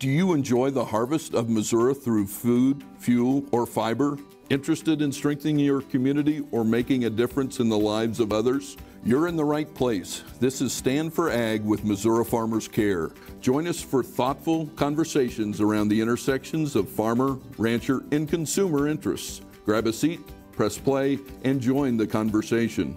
Do you enjoy the harvest of Missouri through food, fuel, or fiber? Interested in strengthening your community or making a difference in the lives of others? You're in the right place. This is Stand for Ag with Missouri Farmers Care. Join us for thoughtful conversations around the intersections of farmer, rancher, and consumer interests. Grab a seat, press play, and join the conversation.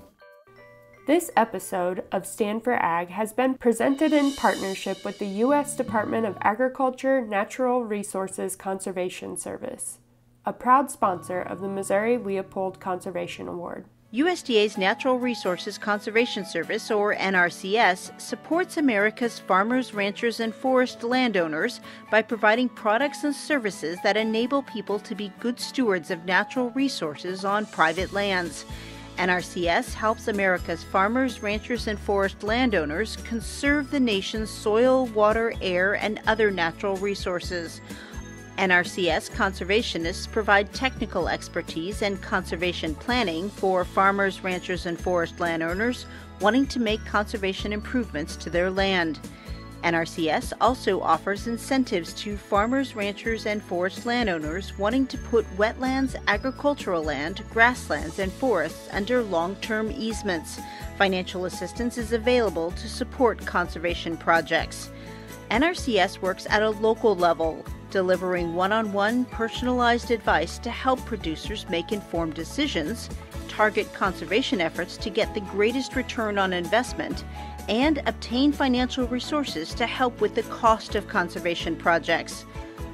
This episode of Stand for Ag has been presented in partnership with the U.S. Department of Agriculture Natural Resources Conservation Service, a proud sponsor of the Missouri Leopold Conservation Award. USDA's Natural Resources Conservation Service, or NRCS, supports America's farmers, ranchers, and forest landowners by providing products and services that enable people to be good stewards of natural resources on private lands. NRCS helps America's farmers, ranchers, and forest landowners conserve the nation's soil, water, air, and other natural resources. NRCS conservationists provide technical expertise and conservation planning for farmers, ranchers, and forest landowners wanting to make conservation improvements to their land. NRCS also offers incentives to farmers, ranchers, and forest landowners wanting to put wetlands, agricultural land, grasslands, and forests under long-term easements. Financial assistance is available to support conservation projects. NRCS works at a local level, delivering one-on-one personalized advice to help producers make informed decisions, target conservation efforts to get the greatest return on investment, and obtain financial resources to help with the cost of conservation projects.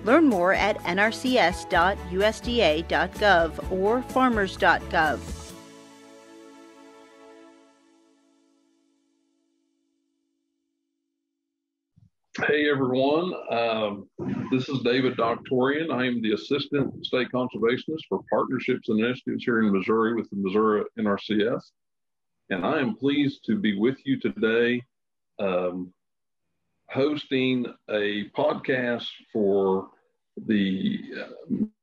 Learn more at nrcs.usda.gov or farmers.gov. Hey everyone, this is David Doctorian. I am the Assistant State Conservationist for Partnerships and Initiatives here in Missouri with the Missouri NRCS. And I am pleased to be with you today hosting a podcast for the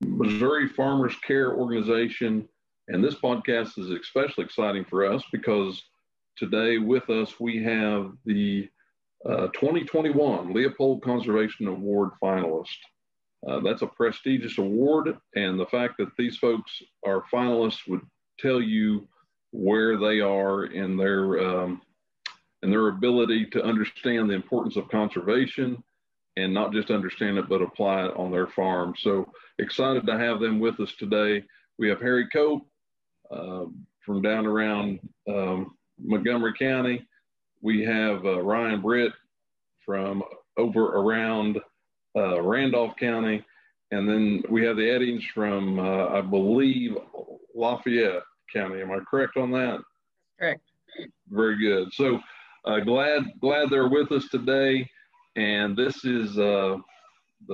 Missouri Farmers Care Organization. And this podcast is especially exciting for us because today with us we have the 2021 Leopold Conservation Award finalist. That's a prestigious award, and the fact that these folks are finalists would tell you where they are in their ability to understand the importance of conservation and not just understand it, but apply it on their farm. So excited to have them with us today. We have Harry Cope from down around Montgomery County. We have Ryan Britt from over around Randolph County. And then we have the Eddings from, I believe, Lafayette County. Am I correct on that? Correct. Very good. So glad they're with us today. And this is the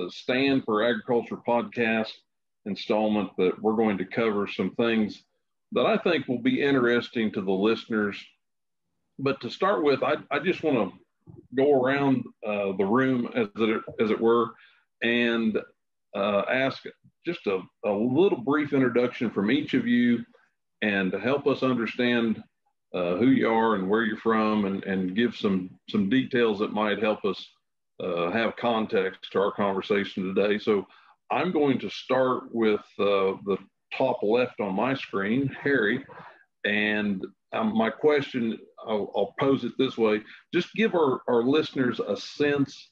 Stand for Agriculture podcast installment that we're going to cover some things that I think will be interesting to the listeners. But to start with, I just want to go around the room, as it were, and ask just a little brief introduction from each of you, and to help us understand who you are and where you're from, and give some details that might help us have context to our conversation today. So I'm going to start with the top left on my screen, Harry, and my question, I'll pose it this way. Just give our listeners a sense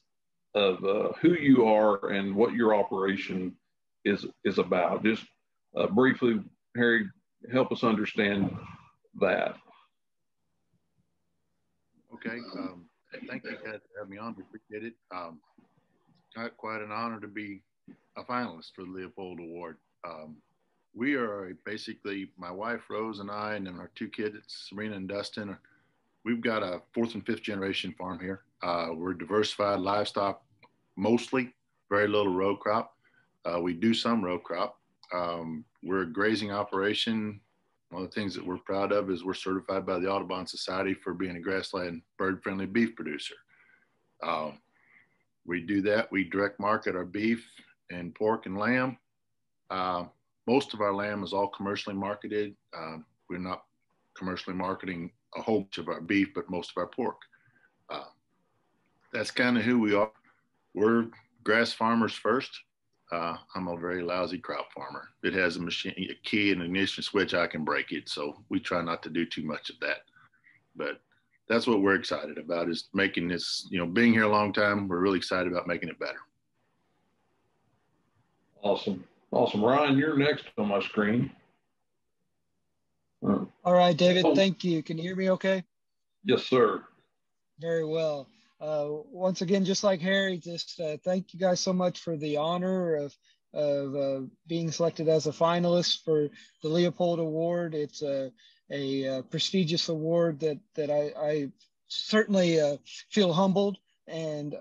of who you are and what your operation is about. Just briefly, Harry, help us understand that. Okay. Thank you guys for having me on. We appreciate it. Quite an honor to be a finalist for the Leopold Award. We are basically, my wife Rose and I, and then our two kids, Serena and Dustin. We've got a fourth and fifth generation farm here. We're diversified livestock, mostly, very little row crop. We do some row crop. We're a grazing operation. One of the things that we're proud of is we're certified by the Audubon Society for being a grassland bird-friendly beef producer. We do that. We direct market our beef and pork and lamb. Most of our lamb is all commercially marketed. We're not commercially marketing a whole bunch of our beef, but most of our pork. That's kind of who we are. We're grass farmers first. I'm a very lousy crop farmer. It has a key and ignition switch, I can break it. So we try not to do too much of that. But that's what we're excited about, is making this, being here a long time, we're really excited about making it better. Awesome. Awesome. Ryan, you're next on my screen. All right, David, thank you. Can you hear me okay? Yes, sir. Very well. Once again, just like Harry, just thank you guys so much for the honor of being selected as a finalist for the Leopold Award. It's a prestigious award that I certainly feel humbled, and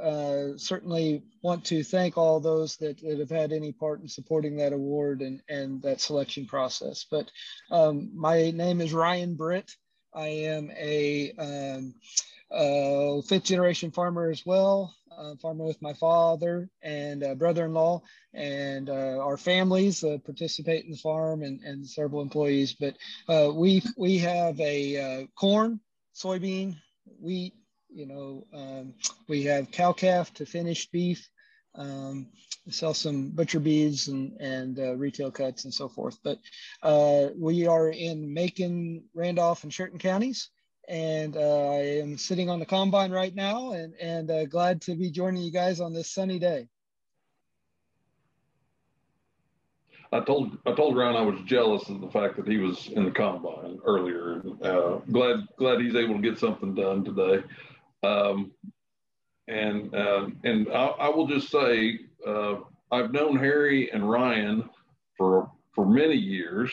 certainly want to thank all those that have had any part in supporting that award and that selection process. But my name is Ryan Britt. I am a fifth generation farmer as well, farmer with my father and brother-in-law, and our families participate in the farm, and several employees. But we have a corn, soybean, wheat, we have cow-calf to finished beef, sell some butcher beads and retail cuts and so forth. But we are in Macon, Randolph, and Sherton counties. And I am sitting on the combine right now, and glad to be joining you guys on this sunny day. I told Ryan I was jealous of the fact that he was in the combine earlier. Glad he's able to get something done today. And I will just say, I've known Harry and Ryan for many years.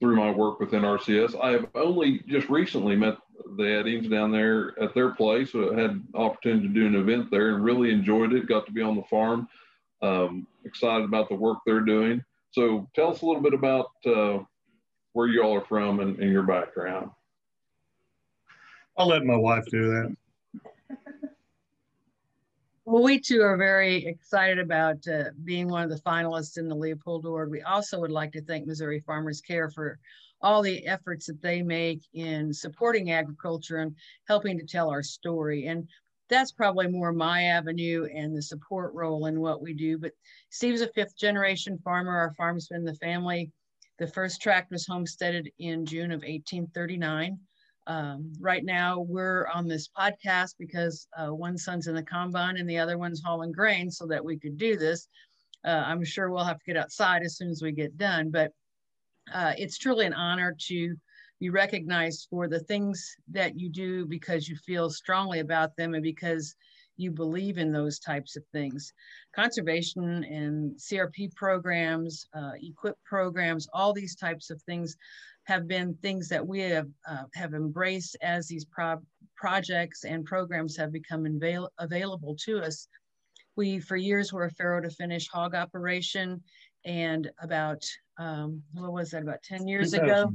Through my work within RCS. I have only just recently met the Eddings down there at their place. So I had the opportunity to do an event there and really enjoyed it. Got to be on the farm. Excited about the work they're doing. So tell us a little bit about where y'all are from and your background. I'll let my wife do that. Well, we too are very excited about being one of the finalists in the Leopold Award. We also would like to thank Missouri Farmers Care for all the efforts that they make in supporting agriculture and helping to tell our story. And that's probably more my avenue and the support role in what we do. But Steve's a fifth generation farmer. Our farm's been in the family. The first tract was homesteaded in June of 1839. Right now we're on this podcast because one son's in the combine and the other one's hauling grain so that we could do this. I'm sure we'll have to get outside as soon as we get done, but it's truly an honor to be recognized for the things that you do because you feel strongly about them and because you believe in those types of things. Conservation and CRP programs, EQIP programs, all these types of things have been things that we have embraced as these projects and programs have become available to us. We, for years, were a farrow to finish hog operation, and about, what was that, about 10 years ago?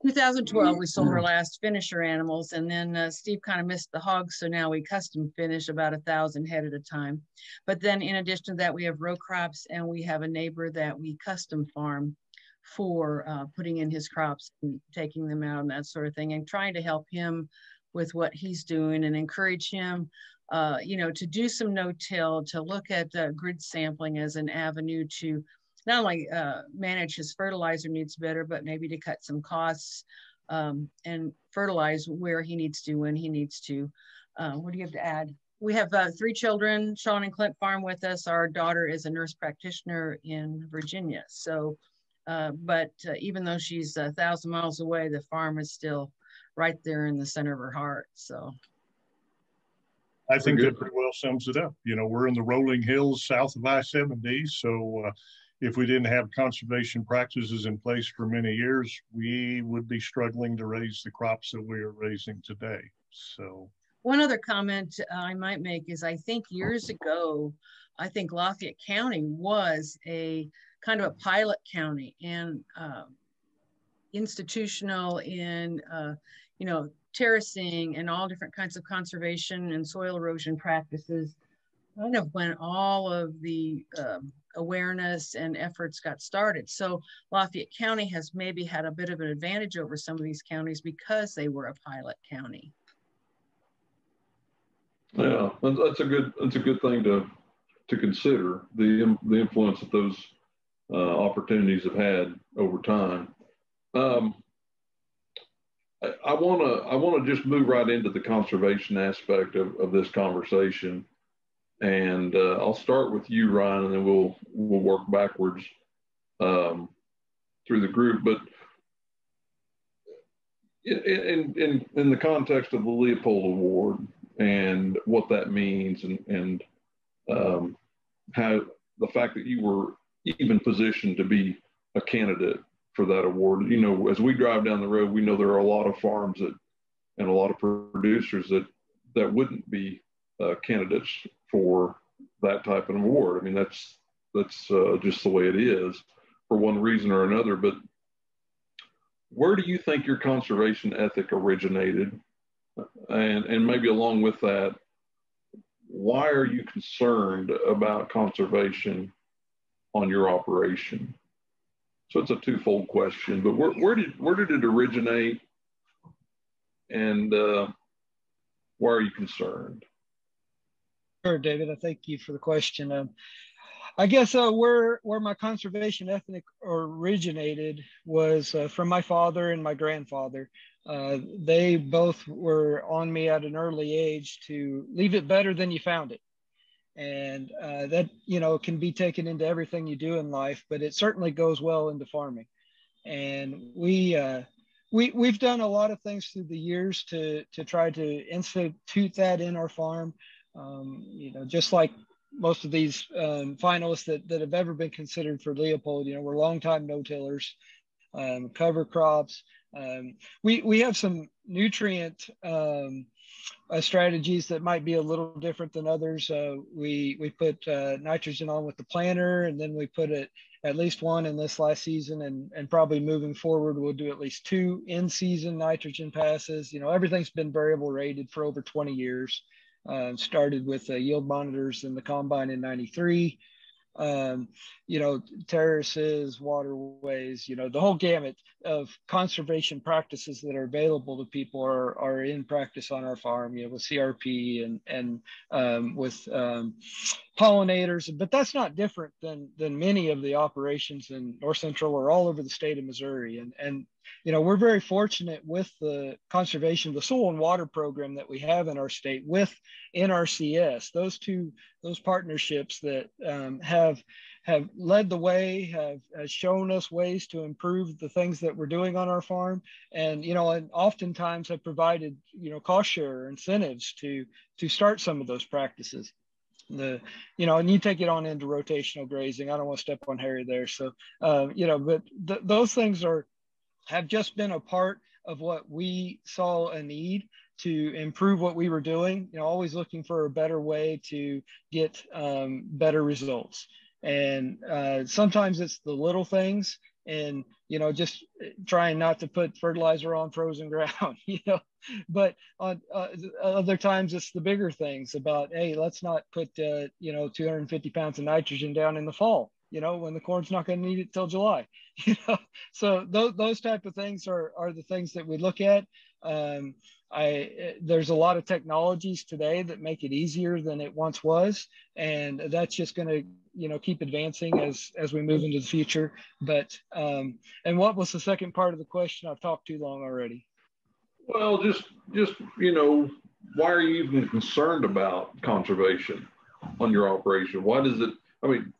2012, we sold our last finisher animals, and then Steve kind of missed the hogs, so now we custom finish about 1,000 head at a time. But then in addition to that, we have row crops, and we have a neighbor that we custom farm for putting in his crops and taking them out and that sort of thing, and trying to help him with what he's doing and encourage him, to do some no-till, to look at grid sampling as an avenue to not only manage his fertilizer needs better, but maybe to cut some costs and fertilize where he needs to, when he needs to. What do you have to add? We have 3 children. Sean and Clint farm with us. Our daughter is a nurse practitioner in Virginia. So, but even though she's 1,000 miles away, the farm is still right there in the center of her heart. So I think that pretty well sums it up. We're in the rolling hills south of I-70. So if we didn't have conservation practices in place for many years, we would be struggling to raise the crops that we are raising today. So one other comment I might make is I think years ago, I think Lafayette County was a kind of a pilot county and institutional in, terracing and all different kinds of conservation and soil erosion practices. Kind of when all of the awareness and efforts got started. So Lafayette County has maybe had a bit of an advantage over some of these counties because they were a pilot county. Yeah, that's a good thing to consider, the influence that those opportunities have had over time. I want to just move right into the conservation aspect of this conversation, and I'll start with you, Ryan, and then we'll work backwards through the group. But in the context of the Leopold Award and what that means, and how the fact that you were even positioned to be a candidate for that award. You know, as we drive down the road, we know there are a lot of farms and a lot of producers that wouldn't be candidates for that type of award. I mean, that's just the way it is for one reason or another. But where do you think your conservation ethic originated? And maybe along with that, why are you concerned about conservation on your operation? So it's a twofold question, but where did it originate, and why are you concerned? Sure, David. I thank you for the question. I guess where my conservation ethic originated was from my father and my grandfather. They both were on me at an early age to leave it better than you found it. And that, you know, can be taken into everything you do in life, but it certainly goes well into farming. And we've done a lot of things through the years to try to institute that in our farm. You know, just like most of these finalists that have ever been considered for Leopold, you know, we're longtime no-tillers, cover crops. We have some nutrient strategies that might be a little different than others. We put nitrogen on with the planter, and then we put it at least one in this last season, and probably moving forward, we'll do at least 2 in-season nitrogen passes. You know, everything's been variable rated for over 20 years. Started with yield monitors in the combine in '93. You know, terraces, waterways, you know, the whole gamut of conservation practices that are available to people are in practice on our farm, you know, with CRP and with pollinators. But that's not different than many of the operations in North Central or all over the state of Missouri. And you know, we're very fortunate with the conservation, the soil and water program that we have in our state with NRCS, those partnerships that have led the way, have shown us ways to improve the things that we're doing on our farm. And, you know, and oftentimes have provided, you know, cost share incentives to start some of those practices. You know, and you take it on into rotational grazing. I don't want to step on Harry there. So, you know, but those things have just been a part of what we saw a need to improve what we were doing, you know, always looking for a better way to get better results. And sometimes it's the little things, and, you know, just trying not to put fertilizer on frozen ground, you know, but on other times it's the bigger things about, hey, let's not put, you know, 250 pounds of nitrogen down in the fall, you know, when the corn's not going to need it till July, you know. So those type of things are the things that we look at. There's a lot of technologies today that make it easier than it once was, and that's just going to, you know, keep advancing as we move into the future. But and what was the second part of the question? I've talked too long already. Well, just you know, why are you even concerned about conservation on your operation? Why does it? I mean,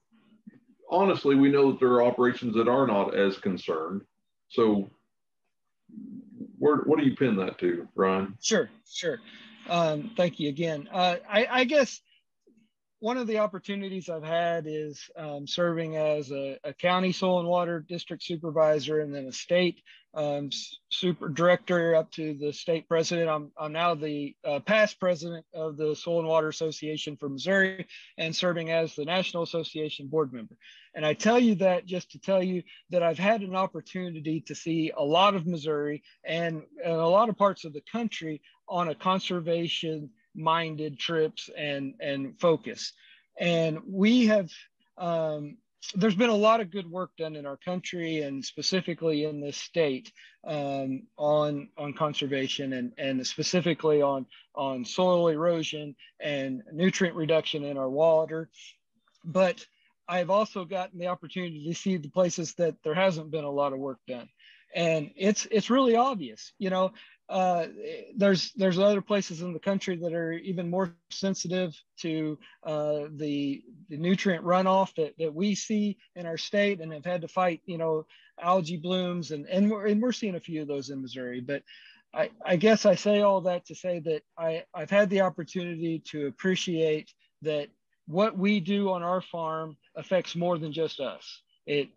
honestly, we know that there are operations that are not as concerned. So what do you pin that to, Ryan? Sure. Thank you again. I guess one of the opportunities I've had is serving as a county soil and water district supervisor, and then a state super director up to the state president. I'm now the past president of the Soil and Water Association for Missouri, and serving as the National Association board member. And I tell you that just to tell you that I've had an opportunity to see a lot of Missouri and a lot of parts of the country on a conservation minded trips and focus. And we have there's been a lot of good work done in our country and specifically in this state on conservation and specifically on soil erosion and nutrient reduction in our water. But I've also gotten the opportunity to see the places that there hasn't been a lot of work done. And it's really obvious, you know. There's other places in the country that are even more sensitive to the nutrient runoff that we see in our state and have had to fight, you know, algae blooms, and we're seeing a few of those in Missouri. But I guess I say all that to say that I've had the opportunity to appreciate that what we do on our farm affects more than just us. It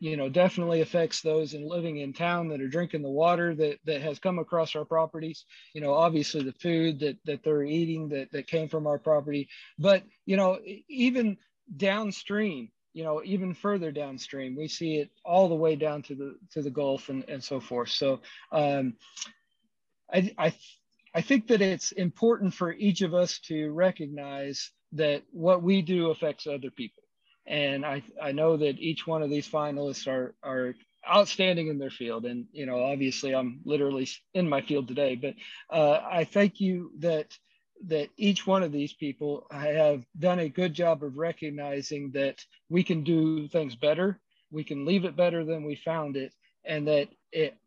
you know, definitely affects those living in town that are drinking the water that has come across our properties. You know, obviously the food that they're eating that came from our property, but you know, even downstream, you know, even further downstream, we see it all the way down to the Gulf and so forth. So I think that it's important for each of us to recognize that what we do affects other people. And I know that each one of these finalists are outstanding in their field. And, you know, obviously I'm literally in my field today, but I thank you that each one of these people have done a good job of recognizing that we can do things better. We can leave it better than we found it. And that it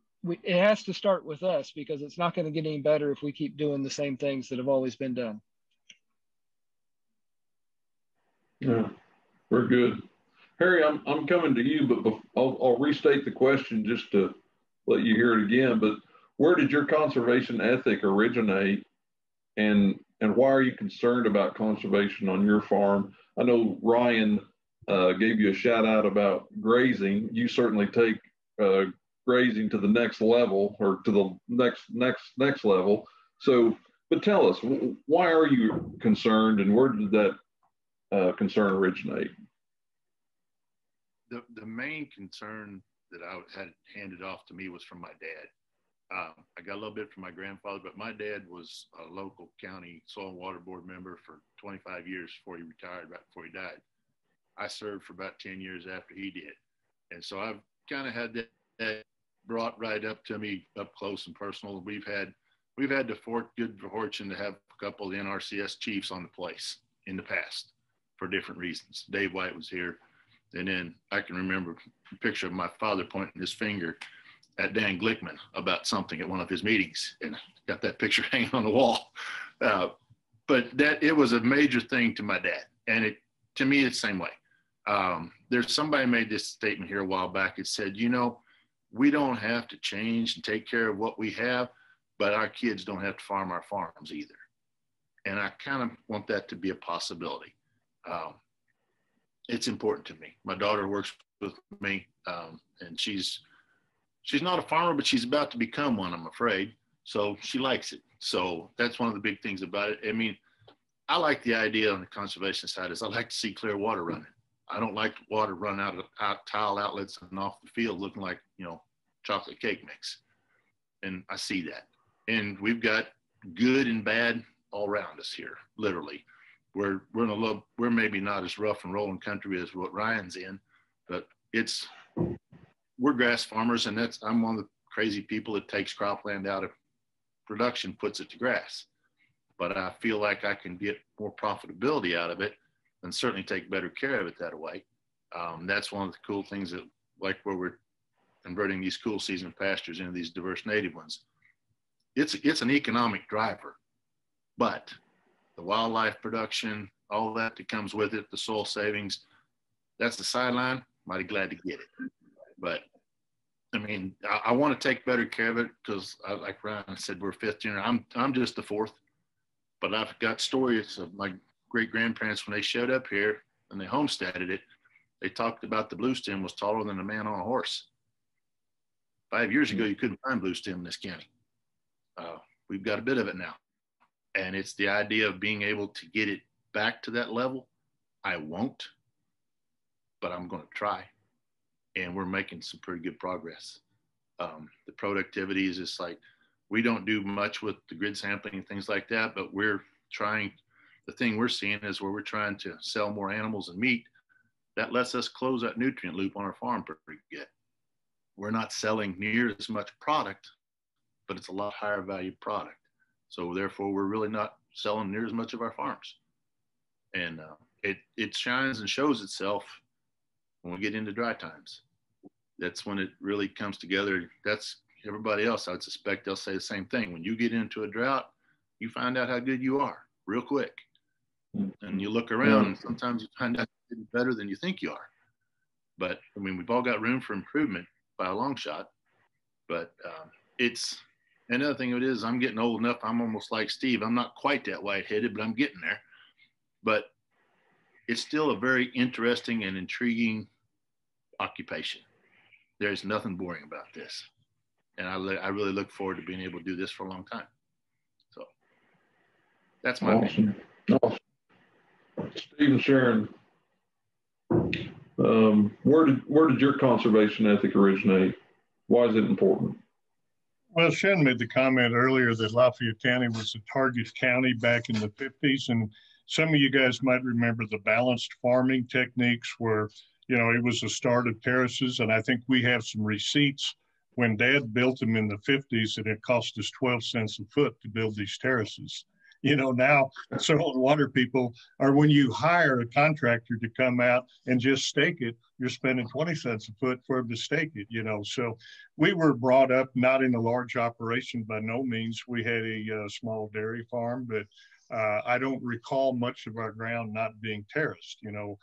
has to start with us, because it's not going to get any better if we keep doing the same things that have always been done. Yeah. We're good. Harry, I'm coming to you, but I'll restate the question just to let you hear it again. But where did your conservation ethic originate, and why are you concerned about conservation on your farm? I know Ryan gave you a shout out about grazing. You certainly take grazing to the next level, or to the next level. So, but tell us, why are you concerned, and where did that concern originate? The main concern that I had handed off to me was from my dad. I got a little bit from my grandfather, but my dad was a local county soil and water board member for 25 years before he retired, right before he died. I served for about 10 years after he did. And so I've kind of had that brought right up to me up close and personal. We've had the good fortune to have a couple of the NRCS chiefs on the place in the past for different reasons. Dave White was here. And then I can remember a picture of my father pointing his finger at Dan Glickman about something at one of his meetings, and got that picture hanging on the wall. But that it was a major thing to my dad, and to me it's the same way. There's somebody made this statement here a while back. It said, you know, we don't have to change and take care of what we have, but our kids don't have to farm our farms either. And I kind of want that to be a possibility. It's important to me. My daughter works with me, and she's not a farmer, but she's about to become one, I'm afraid. So she likes it. So that's one of the big things about it. I mean, I like the idea on the conservation side is I like to see clear water running. I don't like water run out tile outlets and off the field looking like, you know, chocolate cake mix. And I see that. And we've got good and bad all around us here, literally. We're maybe not as rough and rolling country as what Ryan's in, but we're grass farmers, and I'm one of the crazy people that takes cropland out of production, puts it to grass. But I feel like I can get more profitability out of it and certainly take better care of it that way. That's one of the cool things that, like where we're converting these cool season pastures into these diverse native ones. It's an economic driver, but the wildlife production, all that comes with it, the soil savings, that's the sideline. Mighty glad to get it. But I mean, I want to take better care of it because, like Ryan said, we're fifth generation. I'm just the fourth, but I've got stories of my great grandparents when they showed up here and they homesteaded it. They talked about the blue stem was taller than a man on a horse. 5 years ago, you couldn't find blue stem in this county. We've got a bit of it now. And it's the idea of being able to get it back to that level. I won't, but I'm going to try. And we're making some pretty good progress. The productivity is just like, we don't do much with the grid sampling and things like that, but we're trying, the thing we're seeing is where we're trying to sell more animals and meat, that lets us close that nutrient loop on our farm pretty good. We're not selling near as much product, but it's a lot higher value product. So therefore, we're really not selling near as much of our farms. And it shines and shows itself when we get into dry times. That's when it really comes together. That's everybody else, I would suspect they'll say the same thing. When you get into a drought, you find out how good you are real quick. And you look around and sometimes you find out you're better than you think you are. But I mean, we've all got room for improvement by a long shot. But it's another thing it is, I'm getting old enough. I'm almost like Steve. I'm not quite that white-headed, but I'm getting there. But it's still a very interesting and intriguing occupation. There's nothing boring about this. And I really look forward to being able to do this for a long time. So that's my opinion. Awesome. Steve and Sharon, where did your conservation ethic originate? Why is it important? Well, Sharon made the comment earlier that Lafayette County was a target county back in the 50s. And some of you guys might remember the balanced farming techniques where, you know, it was the start of terraces. And I think we have some receipts when Dad built them in the 50s, and it cost us 12 cents a foot to build these terraces. You know, now soil and water people are, when you hire a contractor to come out and just stake it, you're spending 20 cents a foot for them to stake it, you know. So we were brought up not in a large operation by no means. We had a small dairy farm, but I don't recall much of our ground not being terraced. You know,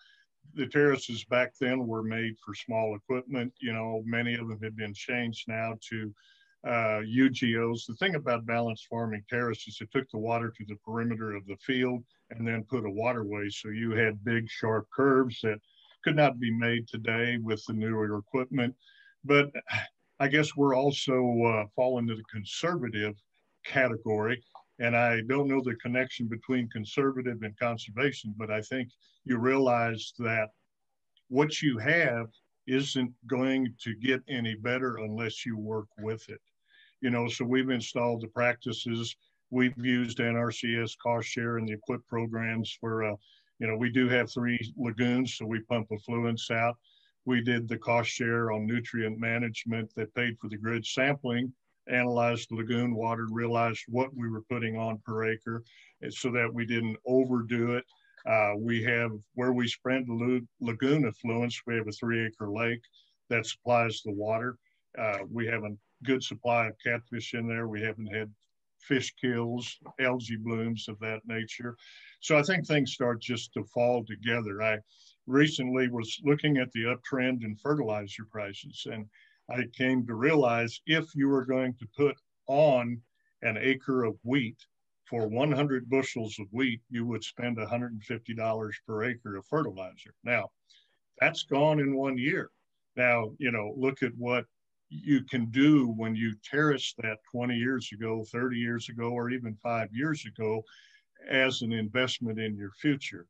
the terraces back then were made for small equipment. You know, many of them have been changed now to UGOs. The thing about balanced farming terraces, it took the water to the perimeter of the field and then put a waterway. So you had big sharp curves that could not be made today with the newer equipment. But I guess we're also fall into the conservative category. And I don't know the connection between conservative and conservation, but I think you realize that what you have isn't going to get any better unless you work with it. You know, so we've installed the practices. We've used NRCS cost share and the equip programs for, you know, we do have 3 lagoons, so we pump effluents out. We did the cost share on nutrient management that paid for the grid sampling, analyzed the lagoon water, realized what we were putting on per acre so that we didn't overdo it. We have, where we spread the lagoon effluents, we have a 3-acre lake that supplies the water. We have a good supply of catfish in there. We haven't had fish kills, algae blooms of that nature. So I think things start just to fall together. I recently was looking at the uptrend in fertilizer prices, and I came to realize if you were going to put on an acre of wheat, for 100 bushels of wheat, you would spend $150 per acre of fertilizer. Now, that's gone in 1 year. Now, you know, look at what you can do when you terrace that 20 years ago, 30 years ago, or even 5 years ago as an investment in your future.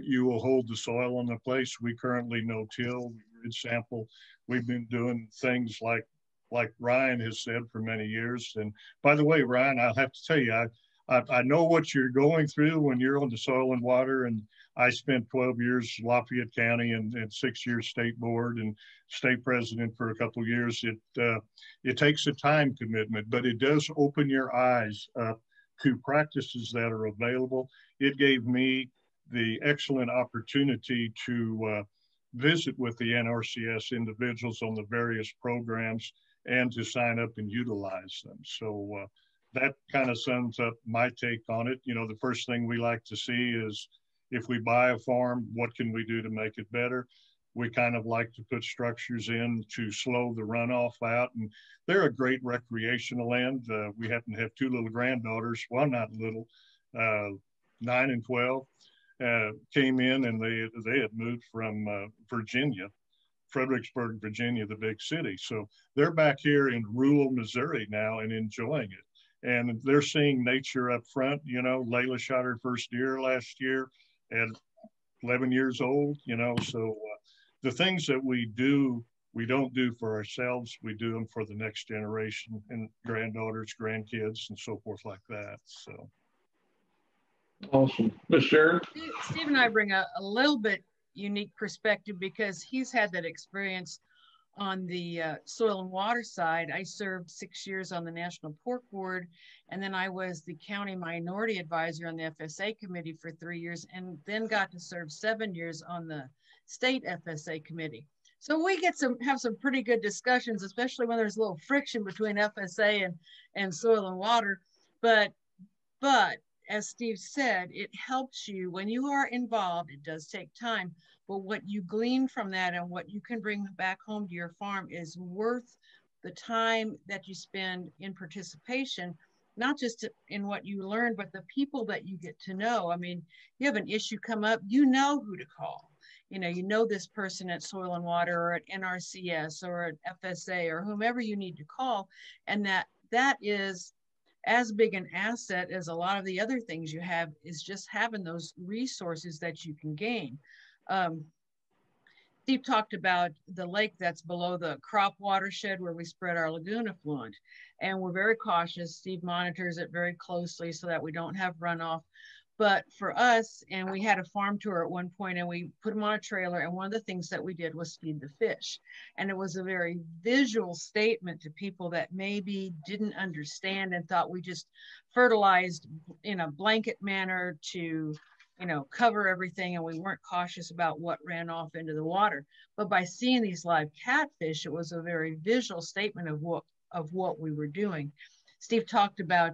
You will hold the soil in the place. We currently no-till, we grid sample. We've been doing things like Ryan has said for many years. And by the way, Ryan, I'll have to tell you, I know what you're going through when you're on the soil and water, and I spent 12 years in Lafayette County and 6 years state board and state president for a couple of years. It takes a time commitment, but it does open your eyes up to practices that are available. It gave me the excellent opportunity to visit with the NRCS individuals on the various programs and to sign up and utilize them. So that kind of sums up my take on it. You know, the first thing we like to see is if we buy a farm, what can we do to make it better? We kind of like to put structures in to slow the runoff out. And they're a great recreational land. We happen to have 2 little granddaughters, well, not little, 9 and 12, came in and they had moved from Virginia, Fredericksburg, Virginia, the big city. So they're back here in rural Missouri now and enjoying it. And they're seeing nature up front. You know, Layla shot her first deer last year at 11 years old, you know. So the things that we do, we don't do for ourselves. We do them for the next generation and granddaughters, grandkids, and so forth like that. So. Awesome. Ms. Sharon? Steve and I bring a little bit unique perspective because he's had that experience on the soil and water side. I served 6 years on the National Pork Board, and then I was the county minority advisor on the FSA committee for 3 years, and then got to serve 7 years on the state FSA committee. So we have some pretty good discussions, especially when there's a little friction between FSA and soil and water. But as Steve said, it helps you when you are involved. It does take time, but what you glean from that and what you can bring back home to your farm is worth the time that you spend in participation, not just in what you learn, but the people that you get to know. I mean, you have an issue come up, you know who to call. You know this person at Soil and Water or at NRCS or at FSA or whomever you need to call. And that is as big an asset as a lot of the other things you have, is just having those resources that you can gain. Steve talked about the lake that's below the crop watershed where we spread our lagoon effluent. And we're very cautious. Steve monitors it very closely so that we don't have runoff. But for us, and we had a farm tour at one point, and we put them on a trailer, and one of the things that we did was feed the fish. And it was a very visual statement to people that maybe didn't understand and thought we just fertilized in a blanket manner to, cover everything, and we weren't cautious about what ran off into the water. But by seeing these live catfish, it was a very visual statement of what we were doing. Steve talked about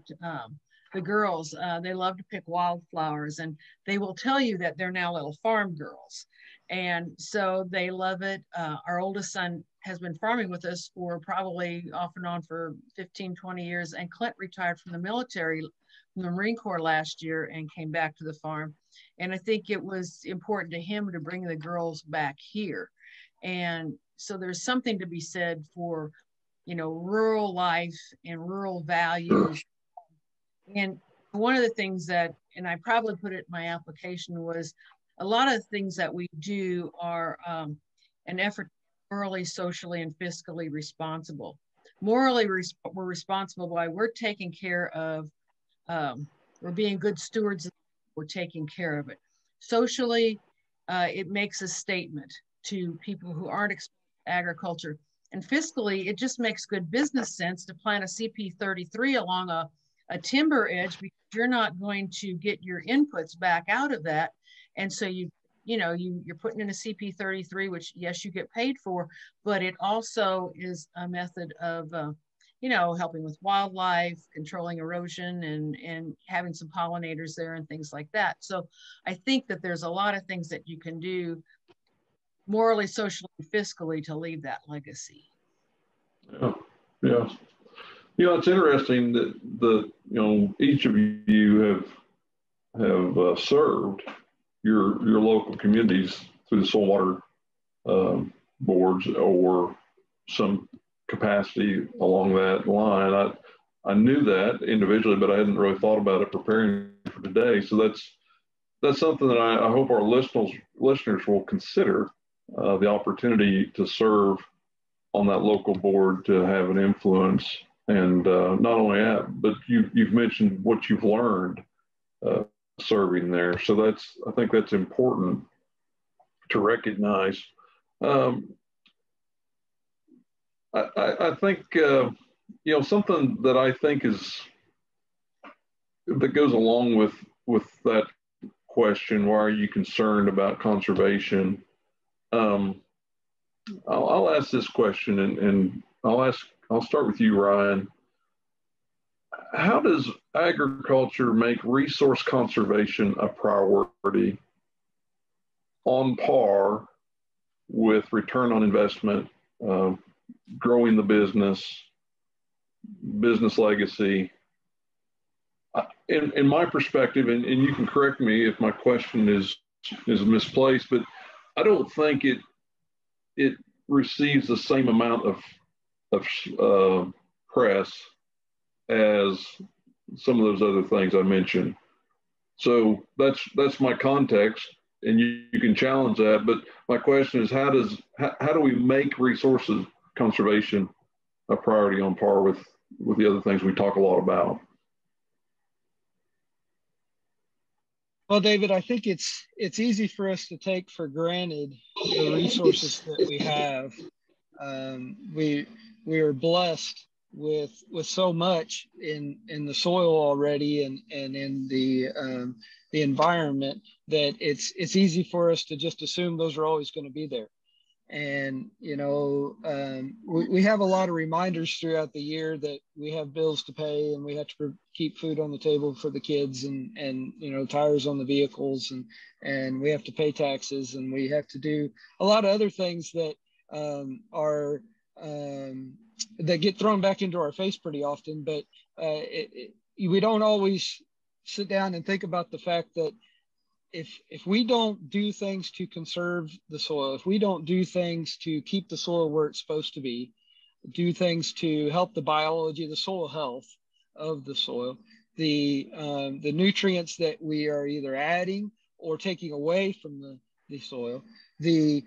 the girls. They love to pick wildflowers, and they will tell you that they're now little farm girls. And so they love it. Our oldest son has been farming with us for probably off and on for 15, 20 years. And Clint retired from the military, from the Marine Corps last year, and came back to the farm. And I think it was important to him to bring the girls back here. And so there's something to be said for, rural life and rural values. And one of the things that, and I probably put it in my application, was a lot of things that we do are an effort to be morally, socially, and fiscally responsible. Morally, we're responsible by we're taking care of, we're being good stewards, we're taking care of it. Socially, it makes a statement to people who aren't exposed to agriculture. And fiscally, it just makes good business sense to plant a CP33 along a timber edge, because you're not going to get your inputs back out of that. And so you're putting in a CP33, which yes, you get paid for, but it also is a method of, helping with wildlife, controlling erosion, and having some pollinators there and things like that. So I think that there's a lot of things that you can do morally, socially, and fiscally to leave that legacy. Yeah. It's interesting that each of you have served your local communities through the soil water boards or some capacity along that line. I knew that individually, but I hadn't really thought about it preparing for today. So that's something that I hope our listeners will consider, the opportunity to serve on that local board, to have an influence. And not only that, but you've mentioned what you've learned serving there. So I think that's important to recognize. I think, something that I think that goes along with that question, why are you concerned about conservation? I'll ask this question, and I'll start with you, Ryan. How does agriculture make resource conservation a priority on par with return on investment, growing the business legacy? In my perspective, and you can correct me if my question is misplaced, but I don't think it receives the same amount of press as some of those other things I mentioned. So that's my context, and you can challenge that. But my question is, how do we make resources conservation a priority on par with the other things we talk a lot about? Well, David, I think it's easy for us to take for granted the resources that we have. We are blessed with so much in the soil already and in the environment that it's easy for us to just assume those are always going to be there. And, you know, we have a lot of reminders throughout the year that we have bills to pay and we have to keep food on the table for the kids and you know, tires on the vehicles and we have to pay taxes and we have to do a lot of other things that that get thrown back into our face pretty often. But we don't always sit down and think about the fact that if we don't do things to conserve the soil, if we don't do things to keep the soil where it's supposed to be, do things to help the biology, the soil health of the soil, the nutrients that we are either adding or taking away from the soil, the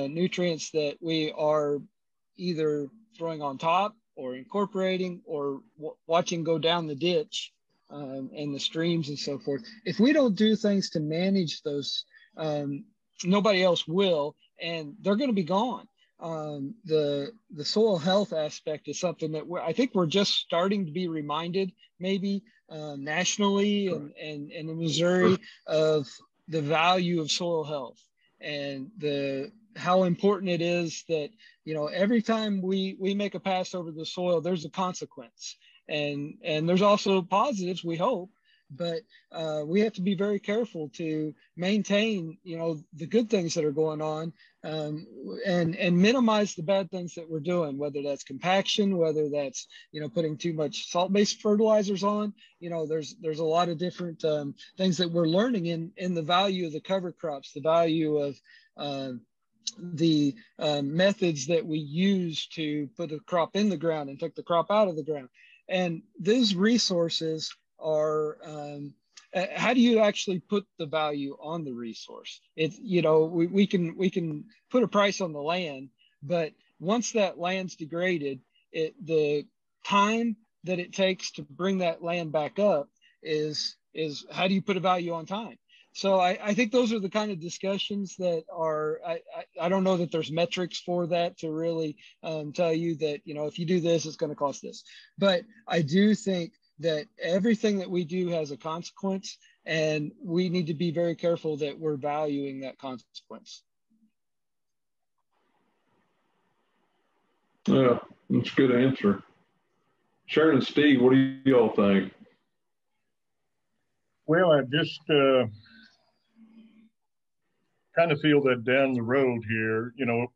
nutrients that we are either throwing on top or incorporating or watching go down the ditch, and the streams and so forth. If we don't do things to manage those, nobody else will, and they're going to be gone. The soil health aspect is something that I think we're just starting to be reminded, maybe nationally and in Missouri, of the value of soil health and how important it is that, you know, every time we make a pass over the soil, there's a consequence. And there's also positives, we hope, but we have to be very careful to maintain, you know, the good things that are going on, and minimize the bad things that we're doing, whether that's compaction, whether that's, you know, putting too much salt-based fertilizers on. You know, there's a lot of different things that we're learning in the value of the cover crops, the value of the methods that we use to put a crop in the ground and take the crop out of the ground. And these resources are, how do you actually put the value on the resource? It's, you know, we can put a price on the land, but once that land's degraded, the time that it takes to bring that land back up is how do you put a value on time? So I think those are the kind of discussions that are, I don't know that there's metrics for that to really tell you that, you know, if you do this, it's going to cost this. But I do think that everything that we do has a consequence, and we need to be very careful that we're valuing that consequence. Yeah, that's a good answer. Sharon and Steve, what do y'all think? Well, I just kind of feel that down the road here, you know,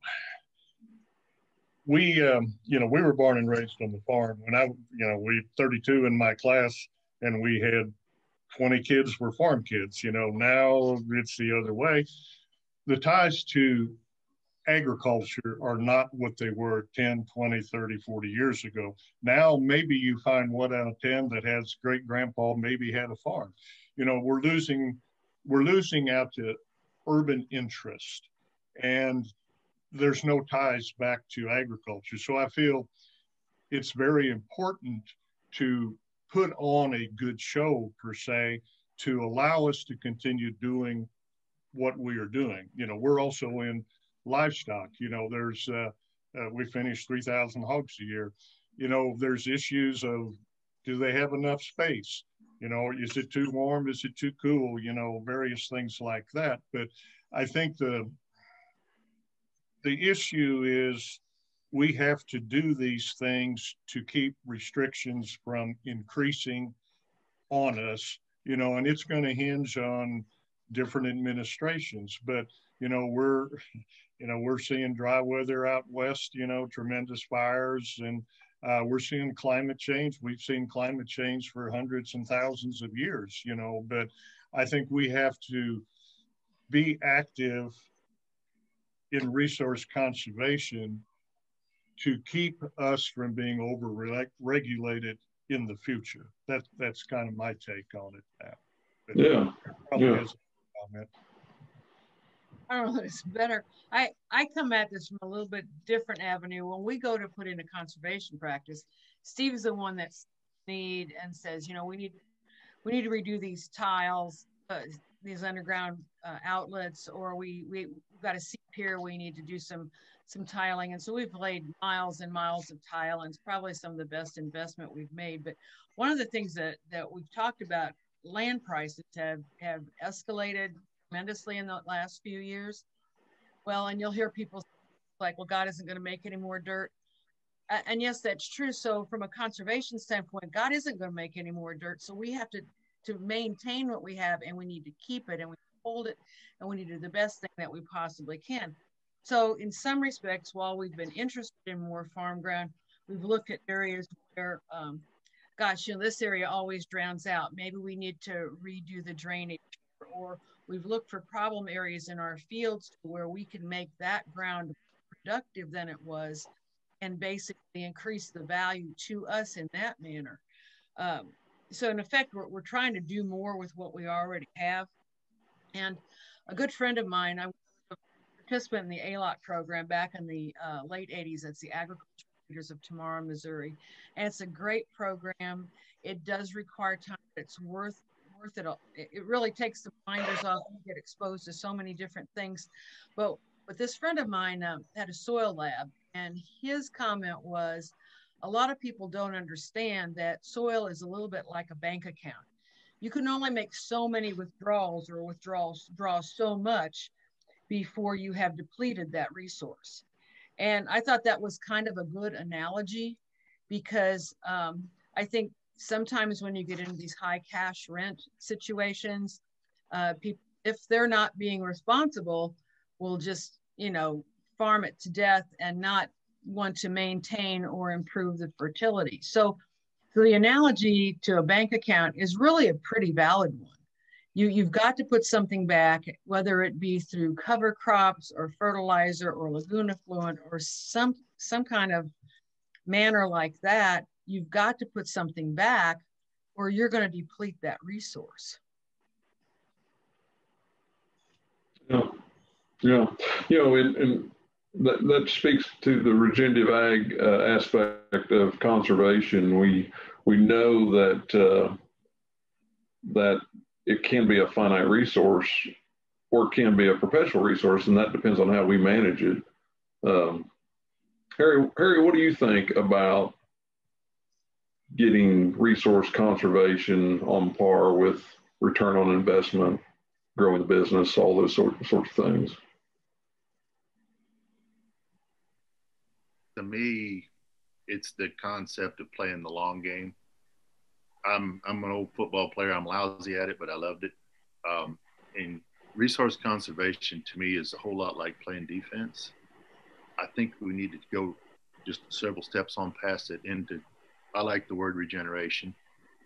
we were born and raised on the farm. When we 32 in my class, and we had 20 kids were farm kids. You know, now it's the other way. The ties to agriculture are not what they were 10, 20, 30, 40 years ago. Now, maybe you find 1 out of 10 that has great grandpa maybe had a farm. You know, we're losing out to urban interest, and there's no ties back to agriculture. So I feel it's very important to put on a good show, per se, to allow us to continue doing what we are doing. You know, we're also in livestock. You know, there's we finish 3,000 hogs a year. You know, there's issues of, do they have enough space? You know, is it too warm? Is it too cool? You know, various things like that. But I think the issue is we have to do these things to keep restrictions from increasing on us, you know, and it's going to hinge on different administrations. But, you know, we're seeing dry weather out west, you know, tremendous fires, and we're seeing climate change. We've seen climate change for hundreds and thousands of years, you know, but I think we have to be active in resource conservation to keep us from being over-regulated in the future. That's kind of my take on it now. But yeah. Has a comment. I don't know, it's better. I come at this from a little bit different avenue. When we go to put in a conservation practice, Steve is the one that's need and says, you know, we need to redo these tiles. these underground outlets, or we've got a seep here, we need to do some tiling. And so we've laid miles and miles of tile, and it's probably some of the best investment we've made. But one of the things that we've talked about, land prices have escalated tremendously in the last few years. Well, and you'll hear people like, well, God isn't going to make any more dirt. And yes, that's true. So from a conservation standpoint, God isn't going to make any more dirt. So we have to maintain what we have, and we need to keep it, and we hold it, and we need to do the best thing that we possibly can. So in some respects, while we've been interested in more farm ground, we've looked at areas where, gosh, this area always drowns out. Maybe we need to redo the drainage, or we've looked for problem areas in our fields where we can make that ground more productive than it was, and basically increase the value to us in that manner. So in effect, we're trying to do more with what we already have. And a good friend of mine, I was a participant in the ALOT program back in the late 80s. That's the Agricultural Leaders of Tomorrow, Missouri. And it's a great program. It does require time, but it's worth it. It really takes the blinders off. You get exposed to so many different things. But this friend of mine had a soil lab, and his comment was, a lot of people don't understand that soil is a little bit like a bank account. You can only make so many withdrawals, or draw so much before you have depleted that resource. And I thought that was kind of a good analogy, because I think sometimes when you get into these high cash rent situations, people, if they're not being responsible, will just, farm it to death and not want to maintain or improve the fertility. So the analogy to a bank account is really a pretty valid one. You've got to put something back, whether it be through cover crops or fertilizer or lagoon effluent or some kind of manner like that. You've got to put something back, or you're going to deplete that resource. Yeah. And that speaks to the regenerative ag aspect of conservation. We know that that it can be a finite resource, or it can be a perpetual resource, and that depends on how we manage it. Harry, what do you think about getting resource conservation on par with return on investment, growing the business, all those sorts of things? To me, it's the concept of playing the long game. I'm an old football player. I'm lousy at it, but I loved it. And resource conservation to me is a whole lot like playing defense. I think we need to go just several steps on past it into, I like the word regeneration,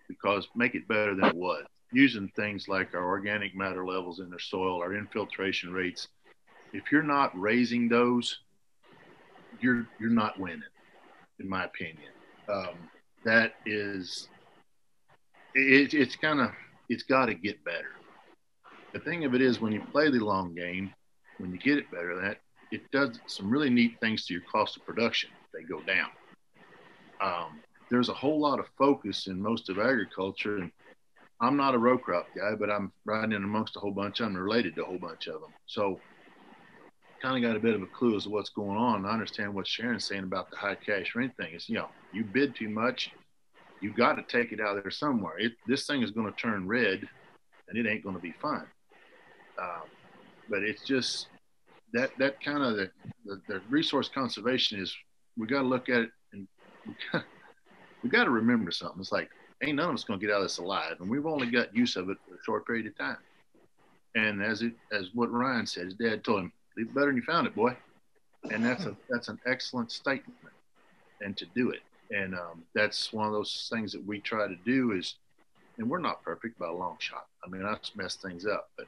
because make it better than it was. Using things like our organic matter levels in the soil, our infiltration rates. If you're not raising those, you're not winning, in my opinion. That is, it's got to get better. The thing of it is, when you play the long game, when you get it better, that it does some really neat things to your cost of production. They go down. There's a whole lot of focus in most of agriculture, and I'm not a row crop guy, but I'm riding in amongst a whole bunch. I'm related to a whole bunch of them. So kind of got a bit of a clue as to what's going on. I understand what Sharon's saying about the high cash rent thing. It's, you bid too much, you got to take it out of there somewhere. This thing is going to turn red, and it ain't going to be fun. But it's just that kind of the resource conservation is, we got to look at it, and we got to remember something. It's like, ain't none of us going to get out of this alive, and we've only got use of it for a short period of time. And as what Ryan said, his dad told him, leave it better than you found it, boy. And that's an excellent statement, and to do it. And that's one of those things that we try to do is, and we're not perfect by a long shot. I mean, I mess things up, but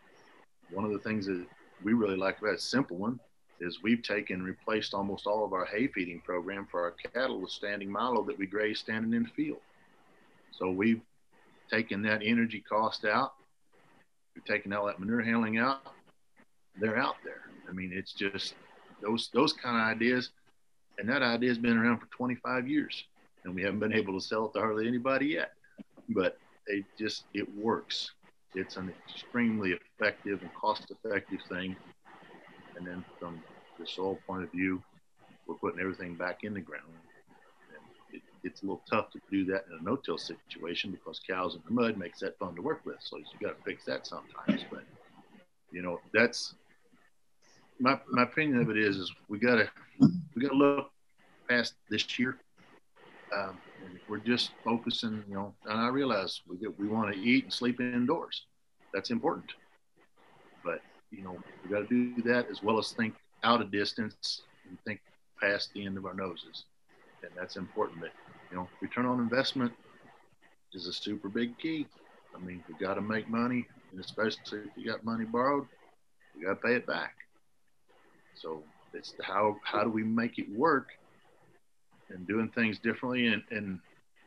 one of the things that we really like about a simple one is we've taken and replaced almost all of our hay feeding program for our cattle with standing milo that we graze standing in the field. So we've taken that energy cost out. We've taken all that manure handling out. They're out there. I mean, it's just those kind of ideas. And that idea has been around for 25 years. And we haven't been able to sell it to hardly anybody yet. But it works. it's an extremely effective and cost-effective thing. And then from the soil point of view, we're putting everything back in the ground. And it's a little tough to do that in a no-till situation because cows in the mud makes that fun to work with. So you got to fix that sometimes. But you know, that's my opinion of it is we got to look past this year. And we're just focusing, you know, and I realize we want to eat and sleep indoors. That's important. But, you know, we got to do that as well as think out a distance and think past the end of our noses. And that's important. But, you know, return on investment is a super big key. I mean, we got to make money, and especially if you got money borrowed, you got to pay it back. So it's how do we make it work? And doing things differently, and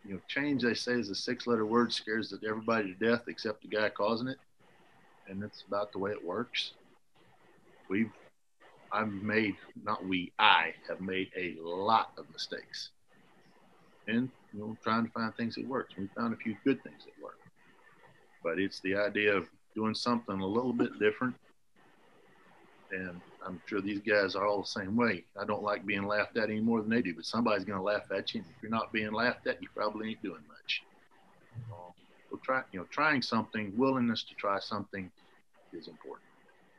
you know, change, they say, is a 6-letter word, scares everybody to death except the guy causing it, and that's about the way it works. I have made a lot of mistakes, and you know, trying to find things that work. We found a few good things that work, but it's the idea of doing something a little bit different. And I'm sure these guys are all the same way. I don't like being laughed at any more than they do, but somebody's going to laugh at you. And if you're not being laughed at, you probably ain't doing much. Trying something, willingness to try something is important,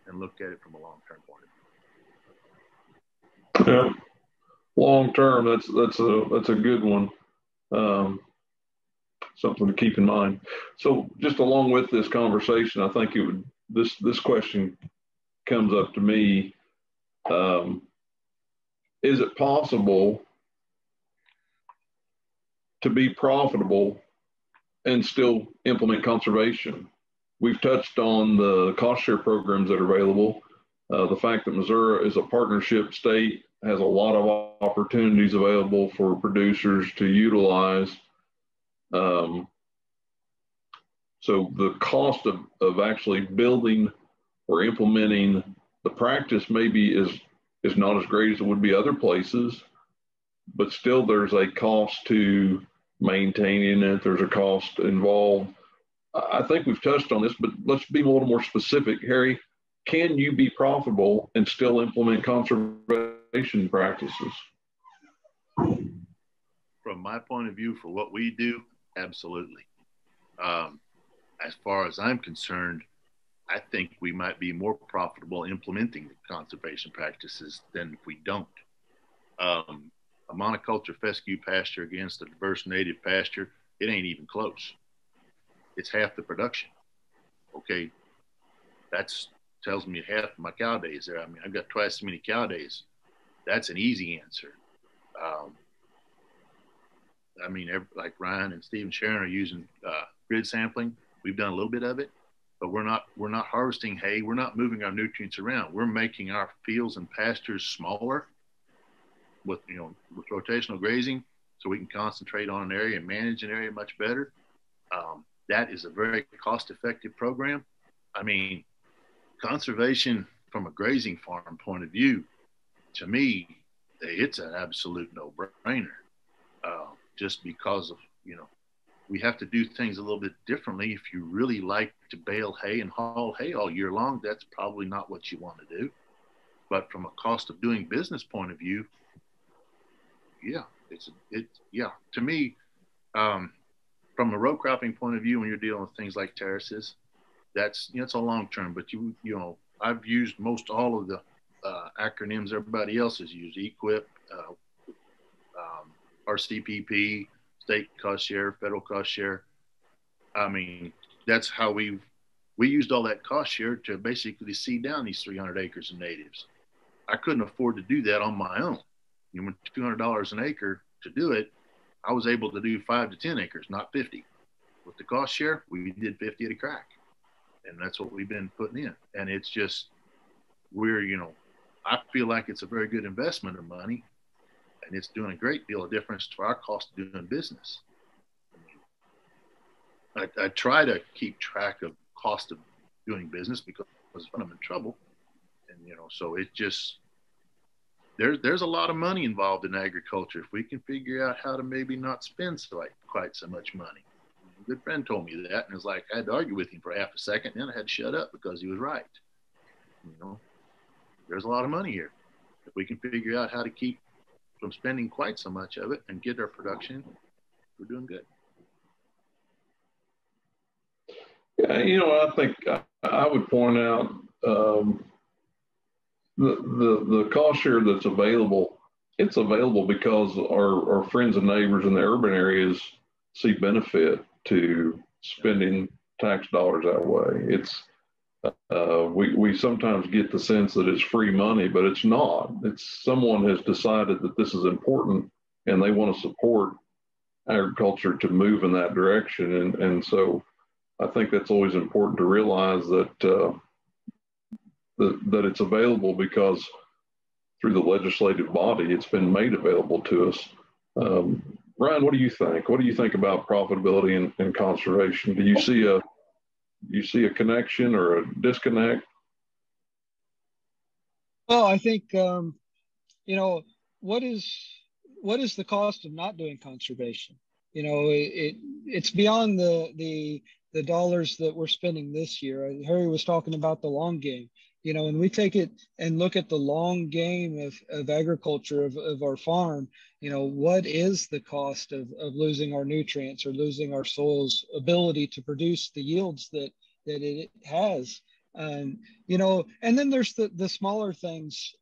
and look at it from a long-term point of view. Yeah, long-term, that's a good one. Something to keep in mind. So just along with this conversation, I think this question comes up to me. Is it possible to be profitable and still implement conservation? We've touched on the cost share programs that are available. The fact that Missouri is a partnership state has a lot of opportunities available for producers to utilize. So the cost of actually building or implementing the practice maybe is not as great as it would be other places, but still there's a cost to maintaining it. There's a cost involved. I think we've touched on this, but let's be a little more specific. Harry, can you be profitable and still implement conservation practices? From my point of view, for what we do, absolutely. As far as I'm concerned, I think we might be more profitable implementing the conservation practices than if we don't. A monoculture fescue pasture against a diverse native pasture, it ain't even close. It's half the production. Okay, that's tells me half of my cow days there. I mean, I've got twice as many cow days. That's an easy answer. I mean, like Ryan and Steve and Sharon are using grid sampling. We've done a little bit of it. But we're not harvesting hay. We're not moving our nutrients around. We're making our fields and pastures smaller with rotational grazing, so we can concentrate on an area and manage an area much better. That is a very cost-effective program. I mean, conservation from a grazing farm point of view, to me, it's an absolute no-brainer. Just because of we have to do things a little bit differently. If you really like to bale hay and haul hay all year long, that's probably not what you want to do. But from a cost of doing business point of view, yeah, to me, from a row cropping point of view, when you're dealing with things like terraces, that's it's a long term. But I've used most all of the acronyms everybody else has used: EQIP, RCPP, state cost share, federal cost share. I mean, that's how we used all that cost share to basically seed down these 300 acres of natives. I couldn't afford to do that on my own. $200 an acre to do it, I was able to do 5 to 10 acres, not 50. With the cost share, we did 50 at a crack. And that's what we've been putting in. And it's just, I feel like it's a very good investment of money. And it's doing a great deal of difference to our cost of doing business. I try to keep track of cost of doing business because when I'm in trouble, and so it just there's a lot of money involved in agriculture. If we can figure out how to maybe not spend quite so much money, A good friend told me that, and it's like I had to argue with him for half a second, and then I had to shut up because he was right. You know, there's a lot of money here. If we can figure out how to keep from spending quite so much of it and get our production, we're doing good. Yeah, you know, I think I would point out the cost share that's available. It's available because our friends and neighbors in the urban areas see benefit to spending tax dollars that way. It's we sometimes get the sense that it's free money, but it's not. It's someone has decided that this is important and they want to support agriculture to move in that direction. And so I think that's always important to realize that that it's available because through the legislative body, it's been made available to us. Ryan, what do you think? What do you think about profitability and conservation? Do you see a connection or a disconnect? Well, I think you know, what is the cost of not doing conservation? You know, it's beyond the dollars that we're spending this year. Harry was talking about the long game. You know, when we take it and look at the long game of agriculture, of our farm, you know, what is the cost of losing our nutrients or losing our soil's ability to produce the yields that it has? You know, and then there's the smaller things.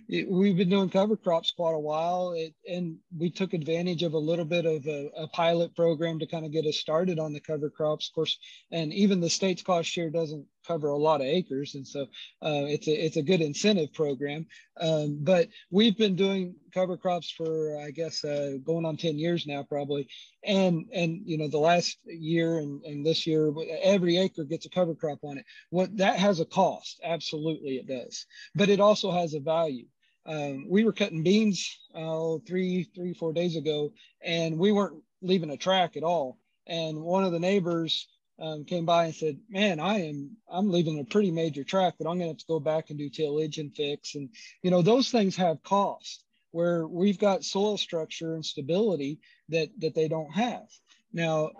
We've been doing cover crops quite a while, and we took advantage of a little bit of a pilot program to kind of get us started on the cover crops, of course. And even the state's cost share doesn't cover a lot of acres, and so it's a good incentive program. But we've been doing cover crops for, I guess, going on 10 years now, probably. And you know, the last year and this year, every acre gets a cover crop on it. What that has a cost, absolutely it does, but it also has a value. We were cutting beans 4 days ago, and we weren't leaving a track at all. And one of the neighbors came by and said, "Man, I'm leaving a pretty major track that I'm going to have to go back and do tillage and fix." And you know, those things have cost, where we've got soil structure and stability that they don't have. Now,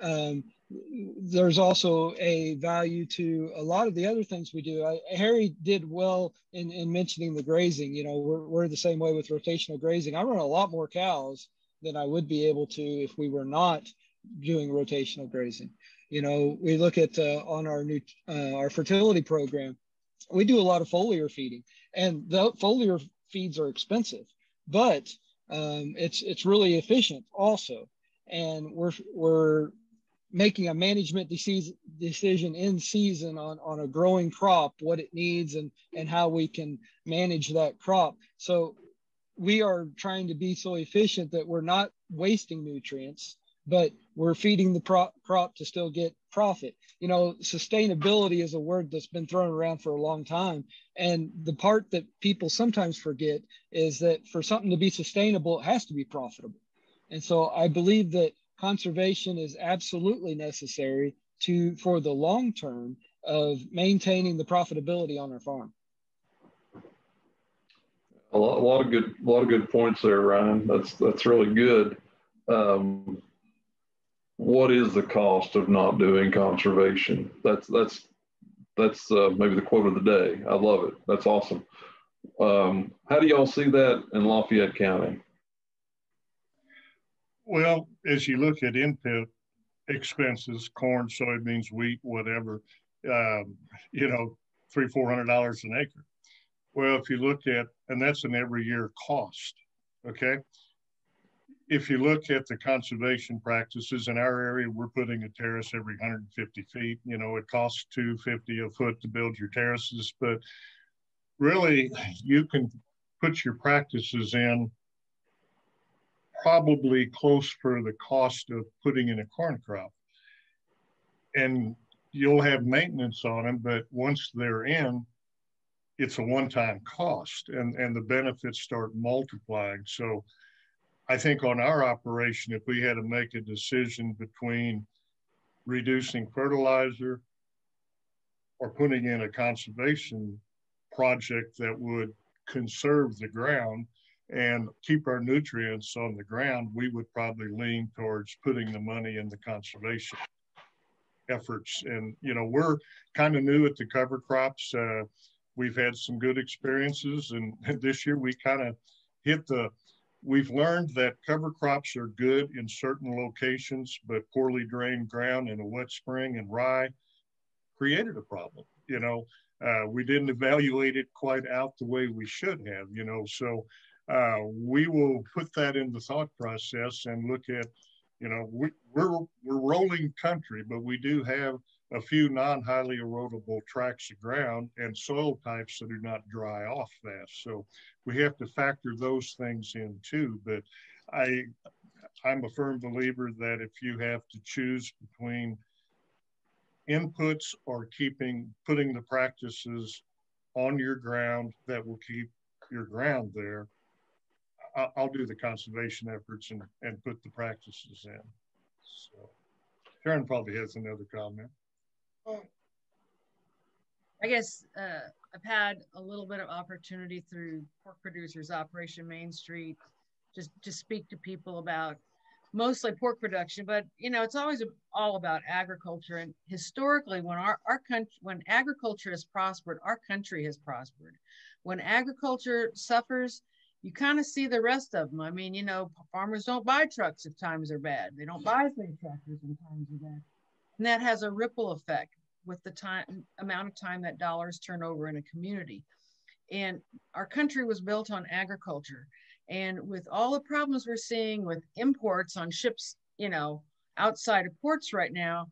there's also a value to a lot of the other things we do. Harry did well in mentioning the grazing. You know, we're the same way with rotational grazing. I run a lot more cows than I would be able to if we were not doing rotational grazing. You know, we look at on our fertility program, we do a lot of foliar feeding, and the foliar feeds are expensive, but it's really efficient also. And we're making a management decision in season on a growing crop, what it needs and how we can manage that crop. So we are trying to be so efficient that we're not wasting nutrients, but we're feeding the crop to still get profit. You know, sustainability is a word that's been thrown around for a long time. And the part that people sometimes forget is that for something to be sustainable, it has to be profitable. And so I believe that conservation is absolutely necessary for the long term of maintaining the profitability on our farm. A lot of good points there, Ryan. That's really good. What is the cost of not doing conservation? That's maybe the quote of the day. I love it. That's awesome. How do y'all see that in Lafayette County? Well, as you look at input expenses, corn, soybeans, wheat, whatever, you know, $300-400 an acre. Well, if you look at, and that's an every year cost, okay? If you look at the conservation practices in our area, we're putting a terrace every 150 feet. You know, it costs $250 a foot to build your terraces, but really you can put your practices in probably close for the cost of putting in a corn crop. And you'll have maintenance on them, but once they're in, it's a one-time cost and the benefits start multiplying. So I think on our operation, if we had to make a decision between reducing fertilizer or putting in a conservation project that would conserve the ground and keep our nutrients on the ground, we would probably lean towards putting the money in the conservation. efforts. And, we're kind of new at the cover crops. We've had some good experiences, and this year we kind of we've learned that cover crops are good in certain locations, but poorly drained ground in a wet spring and rye created a problem. We didn't evaluate it quite out the way we should have, so we will put that in the thought process and look at, we're rolling country, but we do have a few non-highly erodible tracts of ground and soil types that do not dry off fast. So we have to factor those things in too. But I'm a firm believer that if you have to choose between inputs or putting the practices on your ground that will keep your ground there, I'll do the conservation efforts and put the practices in. So Karen probably has another comment. I guess I've had a little bit of opportunity through Pork Producers Operation Main Street just to speak to people about mostly pork production, but it's always all about agriculture. And historically, when our country, when agriculture has prospered, our country has prospered. When agriculture suffers, you kind of see the rest of them. I mean, farmers don't buy trucks if times are bad. They don't buy as many tractors when times are bad. And that has a ripple effect with the amount of time that dollars turn over in a community. And our country was built on agriculture. And with all the problems we're seeing with imports on ships, outside of ports right now,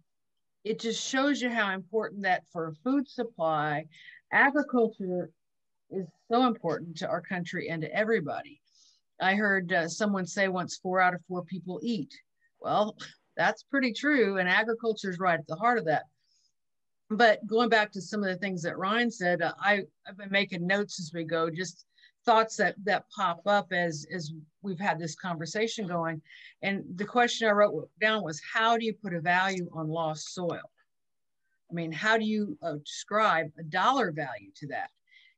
it just shows you how important that for food supply, agriculture is so important to our country and to everybody. I heard someone say once 4 out of 4 people eat. Well, that's pretty true, and agriculture is right at the heart of that. But going back to some of the things that Ryan said, I've been making notes as we go, just thoughts that pop up as we've had this conversation going. And the question I wrote down was, how do you put a value on lost soil? I mean, how do you describe a dollar value to that?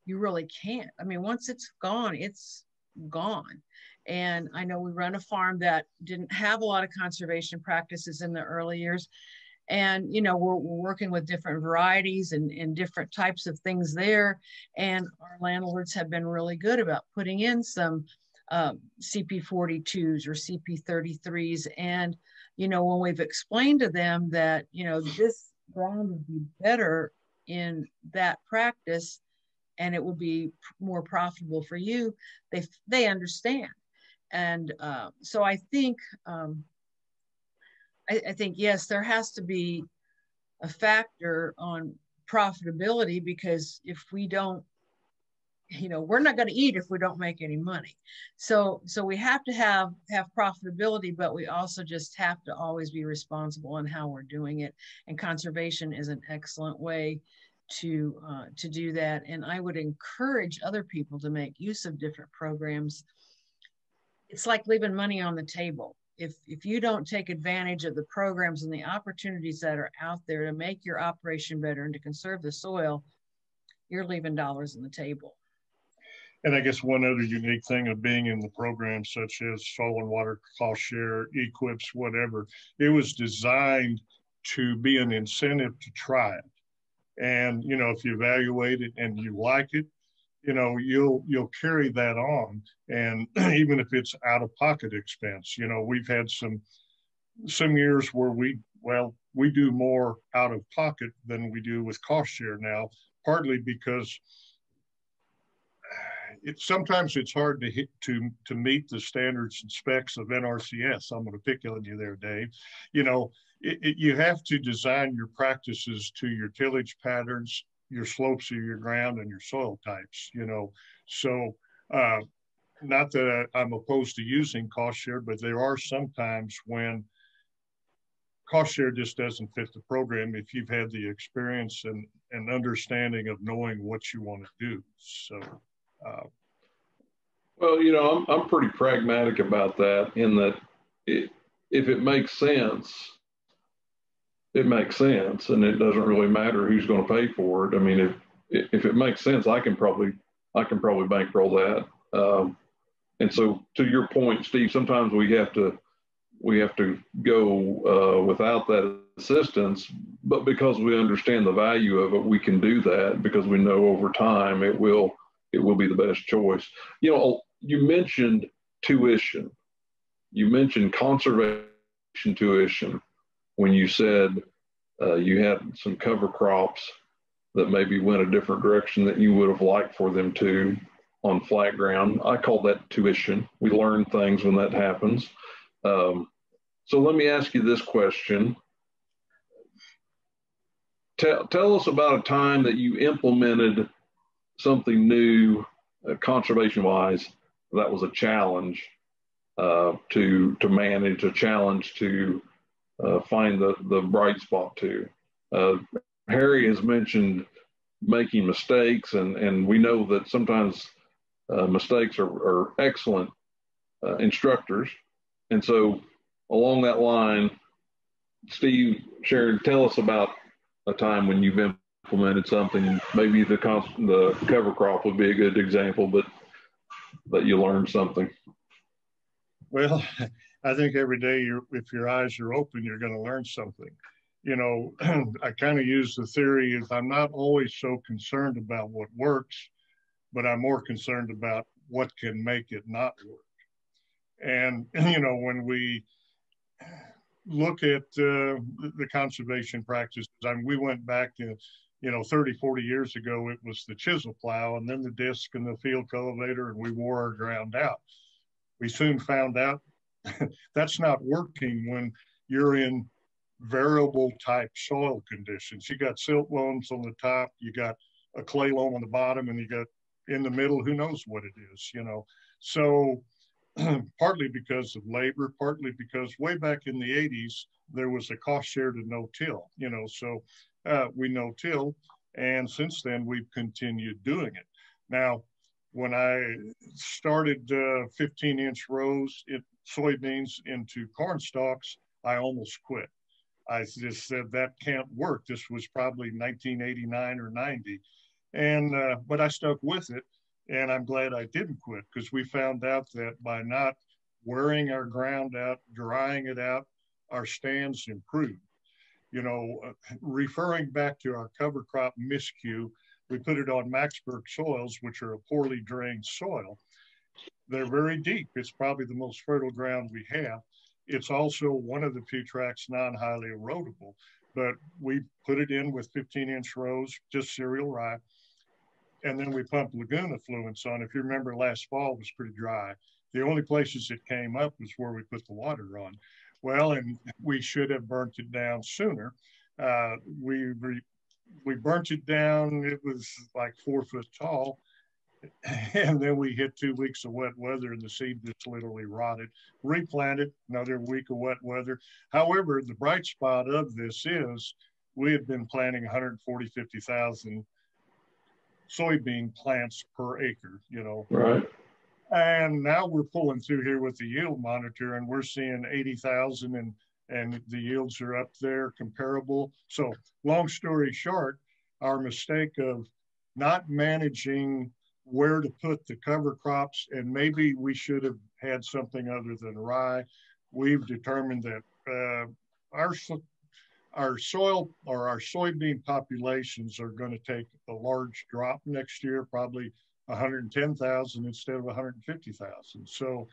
You really can't. I mean, once it's gone, it's gone. And I know we run a farm that didn't have a lot of conservation practices in the early years. And, we're working with different varieties and different types of things there. And our landlords have been really good about putting in some CP42s or CP33s. And, when we've explained to them that, this ground would be better in that practice and it will be more profitable for you, they understand. And so I think, I think, yes, there has to be a factor on profitability, because if we don't, we're not going to eat if we don't make any money. So we have to have profitability, but we also just have to always be responsible in how we're doing it. And conservation is an excellent way to do that. And I would encourage other people to make use of different programs. It's like leaving money on the table. If you don't take advantage of the programs and the opportunities that are out there to make your operation better and to conserve the soil, you're leaving dollars on the table. And I guess one other unique thing of being in the program, such as soil and water cost share, equips, whatever, it was designed to be an incentive to try it. And, if you evaluate it and you like it, you'll carry that on. And even if it's out of pocket expense, we've had some years where we do more out of pocket than we do with cost share now, partly because sometimes it's hard to meet the standards and specs of NRCS. I'm going to pick on you there, Dave. You have to design your practices to your tillage patterns, your slopes of your ground, and your soil types, So not that I'm opposed to using cost share, but there are some times when cost share just doesn't fit the program if you've had the experience and understanding of knowing what you want to do. So, well, I'm pretty pragmatic about that, in that if it makes sense, it makes sense, and it doesn't really matter who's going to pay for it. I mean, if it makes sense, I can probably bankroll that. And so, to your point, Steve, sometimes we have to we have to go without that assistance, but because we understand the value of it, we can do that because we know over time it will be the best choice. You know, you mentioned tuition. You mentioned conservation tuition when you said you had some cover crops that maybe went a different direction that you would have liked for them to on flat ground. I call that tuition. We learn things when that happens. So let me ask you this question. Tell us about a time that you implemented something new, conservation-wise, that was a challenge to manage, a challenge to find the bright spot to. Harry has mentioned making mistakes, and we know that sometimes mistakes are excellent instructors. And so along that line, Steve, Sharon, tell us about a time when you've implemented something. Maybe the cover crop would be a good example, but that you learned something. Well, I think every day, if your eyes are open, you're going to learn something. You know, I kind of use the theory is I'm not always so concerned about what works, but I'm more concerned about what can make it not work. And, you know, when we look at the conservation practices, I mean, we went back to, 30, 40 years ago, it was the chisel plow and then the disc and the field cultivator, and we wore our ground out. We soon found out that's not working when you're in variable type soil conditions. You got silt loams on the top, you got a clay loam on the bottom, and you got in the middle, who knows what it is, So partly because of labor, partly because way back in the 80s, there was a cost share to no-till, so we no-till, and since then we've continued doing it. Now, when I started 15-inch rows in soybeans into corn stalks, I almost quit. I just said, that can't work. This was probably 1989 or 90. And, but I stuck with it, and I'm glad I didn't quit, because we found out that by not wearing our ground out, drying it out, our stands improved. Referring back to our cover crop miscue, we put it on Maxburg soils, which are a poorly drained soil. They're very deep. It's probably the most fertile ground we have. It's also one of the few tracks non-highly erodible, but we put it in with 15-inch rows, just cereal rye. And then we pumped lagoon effluents on. If you remember, last fall it was pretty dry. The only places it came up was where we put the water on. Well, and we should have burnt it down sooner. We burnt it down. It was like 4 foot tall. And then we hit 2 weeks of wet weather and the seed just literally rotted. Replanted, another week of wet weather. However, the bright spot of this is we had been planting 140, 50,000 soybean plants per acre, Right. And now we're pulling through here with the yield monitor, and we're seeing 80,000 and the yields are up there comparable. So long story short, our mistake of not managing where to put the cover crops, and maybe we should have had something other than rye. We've determined that our soil or our soybean populations are going to take a large drop next year, probably 110,000 instead of 150,000. So,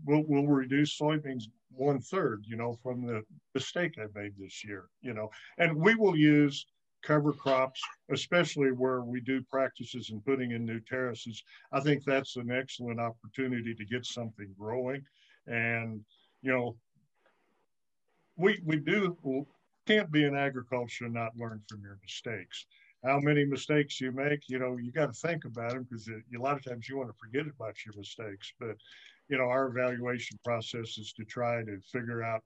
we'll reduce soybeans 1/3, from the mistake I made this year, and we will use cover crops, especially where we do practices in putting in new terraces. I think that's an excellent opportunity to get something growing. And, we can't be in agriculture and not learn from your mistakes. How many mistakes you make, you got to think about them, because a lot of times you want to forget about your mistakes. But, our evaluation process is to try to figure out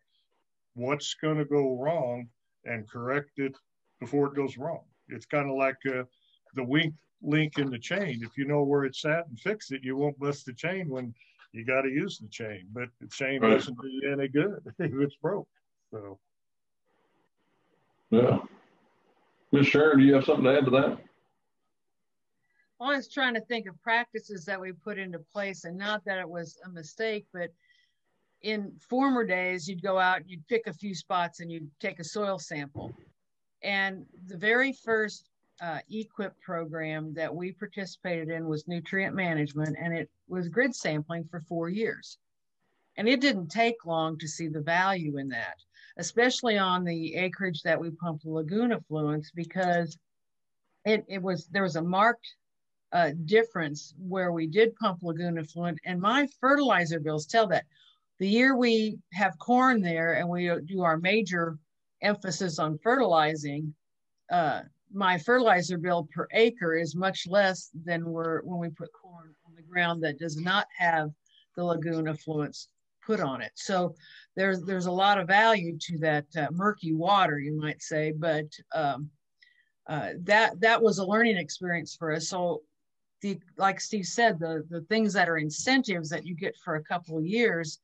what's going to go wrong and correct it before it goes wrong. It's kind of like the weak link in the chain. If you know where it's at and fix it, you won't bust the chain when you got to use the chain. But the chain doesn't do you any good if it's broke. So, yeah. Ms. Sharon, do you have something to add to that? I was trying to think of practices that we put into place, and not that it was a mistake, but in former days, you'd go out, you'd pick a few spots and you'd take a soil sample. And the very first EQIP program that we participated in was nutrient management, and it was grid sampling for 4 years. And it didn't take long to see the value in that, especially on the acreage that we pumped lagoon effluents, because there was a marked difference where we did pump lagoon effluent, and my fertilizer bills tell that. The year we have corn there and we do our major emphasis on fertilizing, my fertilizer bill per acre is much less than when we put corn on the ground that does not have the lagoon effluents put on it. So there's a lot of value to that murky water, you might say, but that was a learning experience for us. So like Steve said, the things that are incentives that you get for a couple of years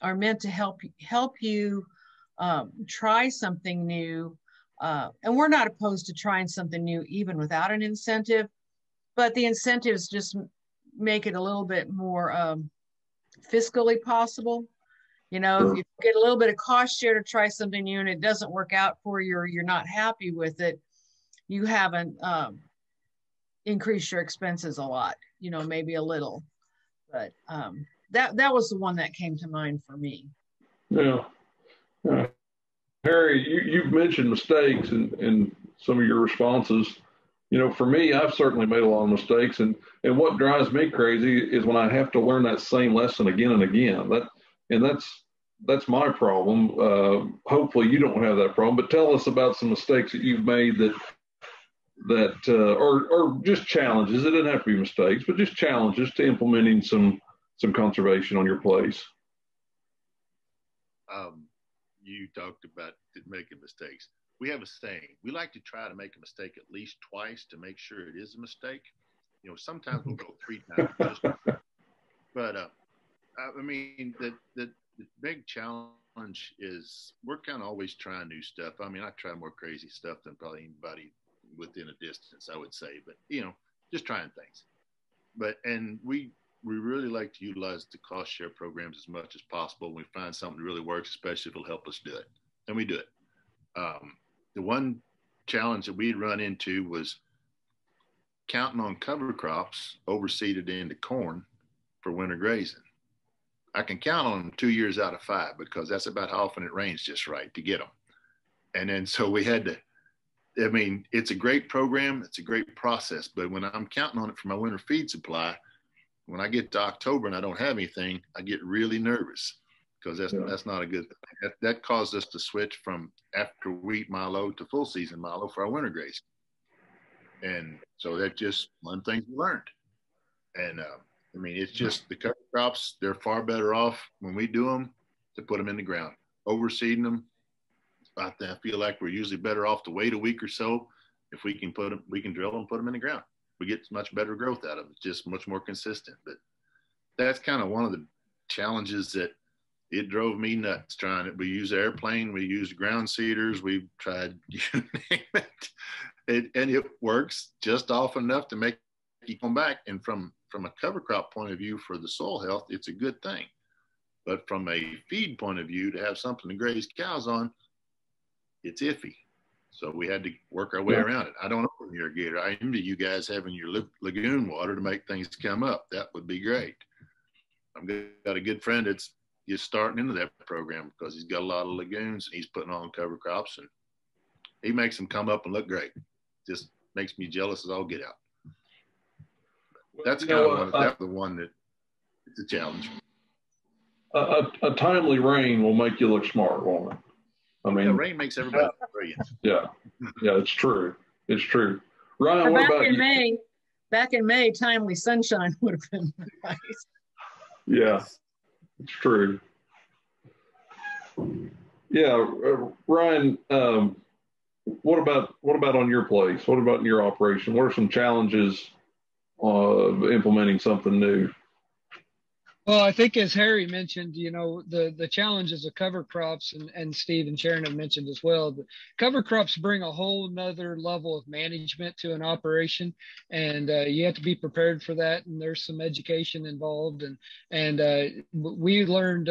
are meant to help you try something new. And we're not opposed to trying something new even without an incentive, but the incentives just make it a little bit more fiscally possible. You know, Sure. If you get a little bit of cost share to try something new and it doesn't work out for you or you're not happy with it, you haven't increased your expenses a lot, you know, maybe a little. But that was the one that came to mind for me. Yeah. Harry, you've mentioned mistakes in some of your responses. You know, for me, I've certainly made a lot of mistakes, and what drives me crazy is when I have to learn that same lesson again and again. That's my problem. Hopefully, you don't have that problem. But tell us about some mistakes that you've made or just challenges. It doesn't have to be mistakes, but just challenges to implementing some conservation on your place. You talked about making mistakes. We have a saying. We like to try to make a mistake at least twice to make sure it is a mistake. You know, sometimes we'll go 3 times. But I mean, the big challenge is we're kind of always trying new stuff. I mean, I try more crazy stuff than probably anybody within a distance, I would say. But, you know, just trying things. And we really like to utilize the cost share programs as much as possible. When we find something that really works, especially if it'll help us do it, and we do it. The one challenge that we'd run into was counting on cover crops overseeded into corn for winter grazing. I can count on them 2 years out of 5 because that's about how often it rains just right to get them. And then so we had to, I mean, it's a great program, it's a great process, but when I'm counting on it for my winter feed supply, when I get to October and I don't have anything, I get really nervous because that's not a good thing. That caused us to switch from after wheat milo to full season milo for our winter grazing. And so that's just one thing we learned. And I mean, it's just the cover crops, they're far better off when we do them to put them in the ground. Overseeding them, I feel like we're usually better off to wait a week or so. If we can put them, we can drill them, put them in the ground. We get much better growth out of them. It's just much more consistent. But that's kind of one of the challenges that it drove me nuts trying it. We use airplane, we use ground seeders, we've tried, you name it. And it works just often enough to make you come back. And from a cover crop point of view for the soil health, it's a good thing. But from a feed point of view, to have something to graze cows on, it's iffy. So we had to work our way around it. I don't know an irrigator. I envy you guys having your lagoon water to make things come up. That would be great. I've got a good friend that's just starting into that program because he's got a lot of lagoons and he's putting on cover crops and he makes them come up and look great. Just makes me jealous as all get out. That's kind of the one that it's a challenge. A timely rain will make you look smart, won't it? I mean, yeah, rain makes everybody brilliant. Yeah, it's true. It's true. Ryan, what about you? Back in May, timely sunshine would have been nice. Yeah, it's true. Yeah, Ryan, what about on your place? What about in your operation? What are some challenges of implementing something new? Well, I think as Harry mentioned, you know, the challenges of cover crops, and Steve and Sharon have mentioned as well, the cover crops bring a whole nother level of management to an operation, and you have to be prepared for that. And there's some education involved, and we learned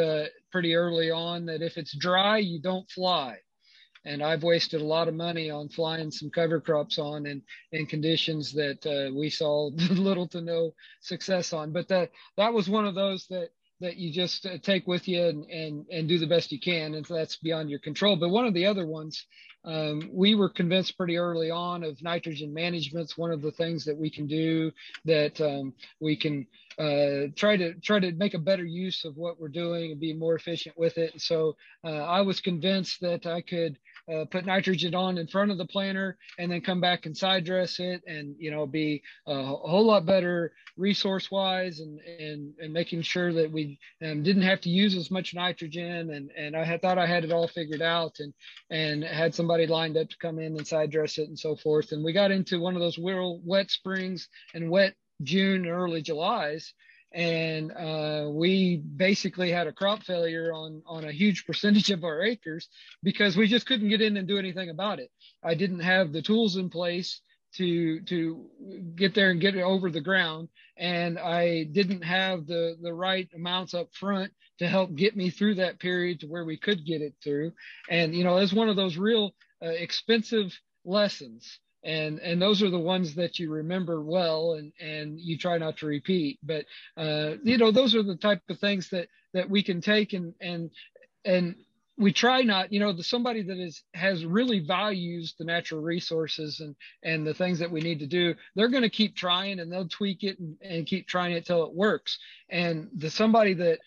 pretty early on that if it's dry, you don't fly. And I've wasted a lot of money on flying some cover crops on in conditions that we saw little to no success on. But that was one of those that you just take with you and do the best you can. And that's beyond your control. But one of the other ones, we were convinced pretty early on of nitrogen management's one of the things that we can do, that we can try to make a better use of what we're doing and be more efficient with it. And so I was convinced that I could put nitrogen on in front of the planter and then come back and side dress it, and, you know, be a whole lot better resource wise, and making sure that we didn't have to use as much nitrogen. And I thought I had it all figured out, and had somebody lined up to come in and side dress it and so forth. And we got into one of those real wet springs and wet June and early Julys, and we basically had a crop failure on a huge percentage of our acres because we just couldn't get in and do anything about it. I didn't have the tools in place to get there and get it over the ground, and I didn't have the right amounts up front to help get me through that period to where we could get it through. And, you know, it's one of those real expensive lessons. And those are the ones that you remember well, and you try not to repeat. But you know, those are the type of things that we can take and we try not, you know, somebody that has really values the natural resources and the things that we need to do, they're going to keep trying, and they'll tweak it and keep trying it till it works. And somebody that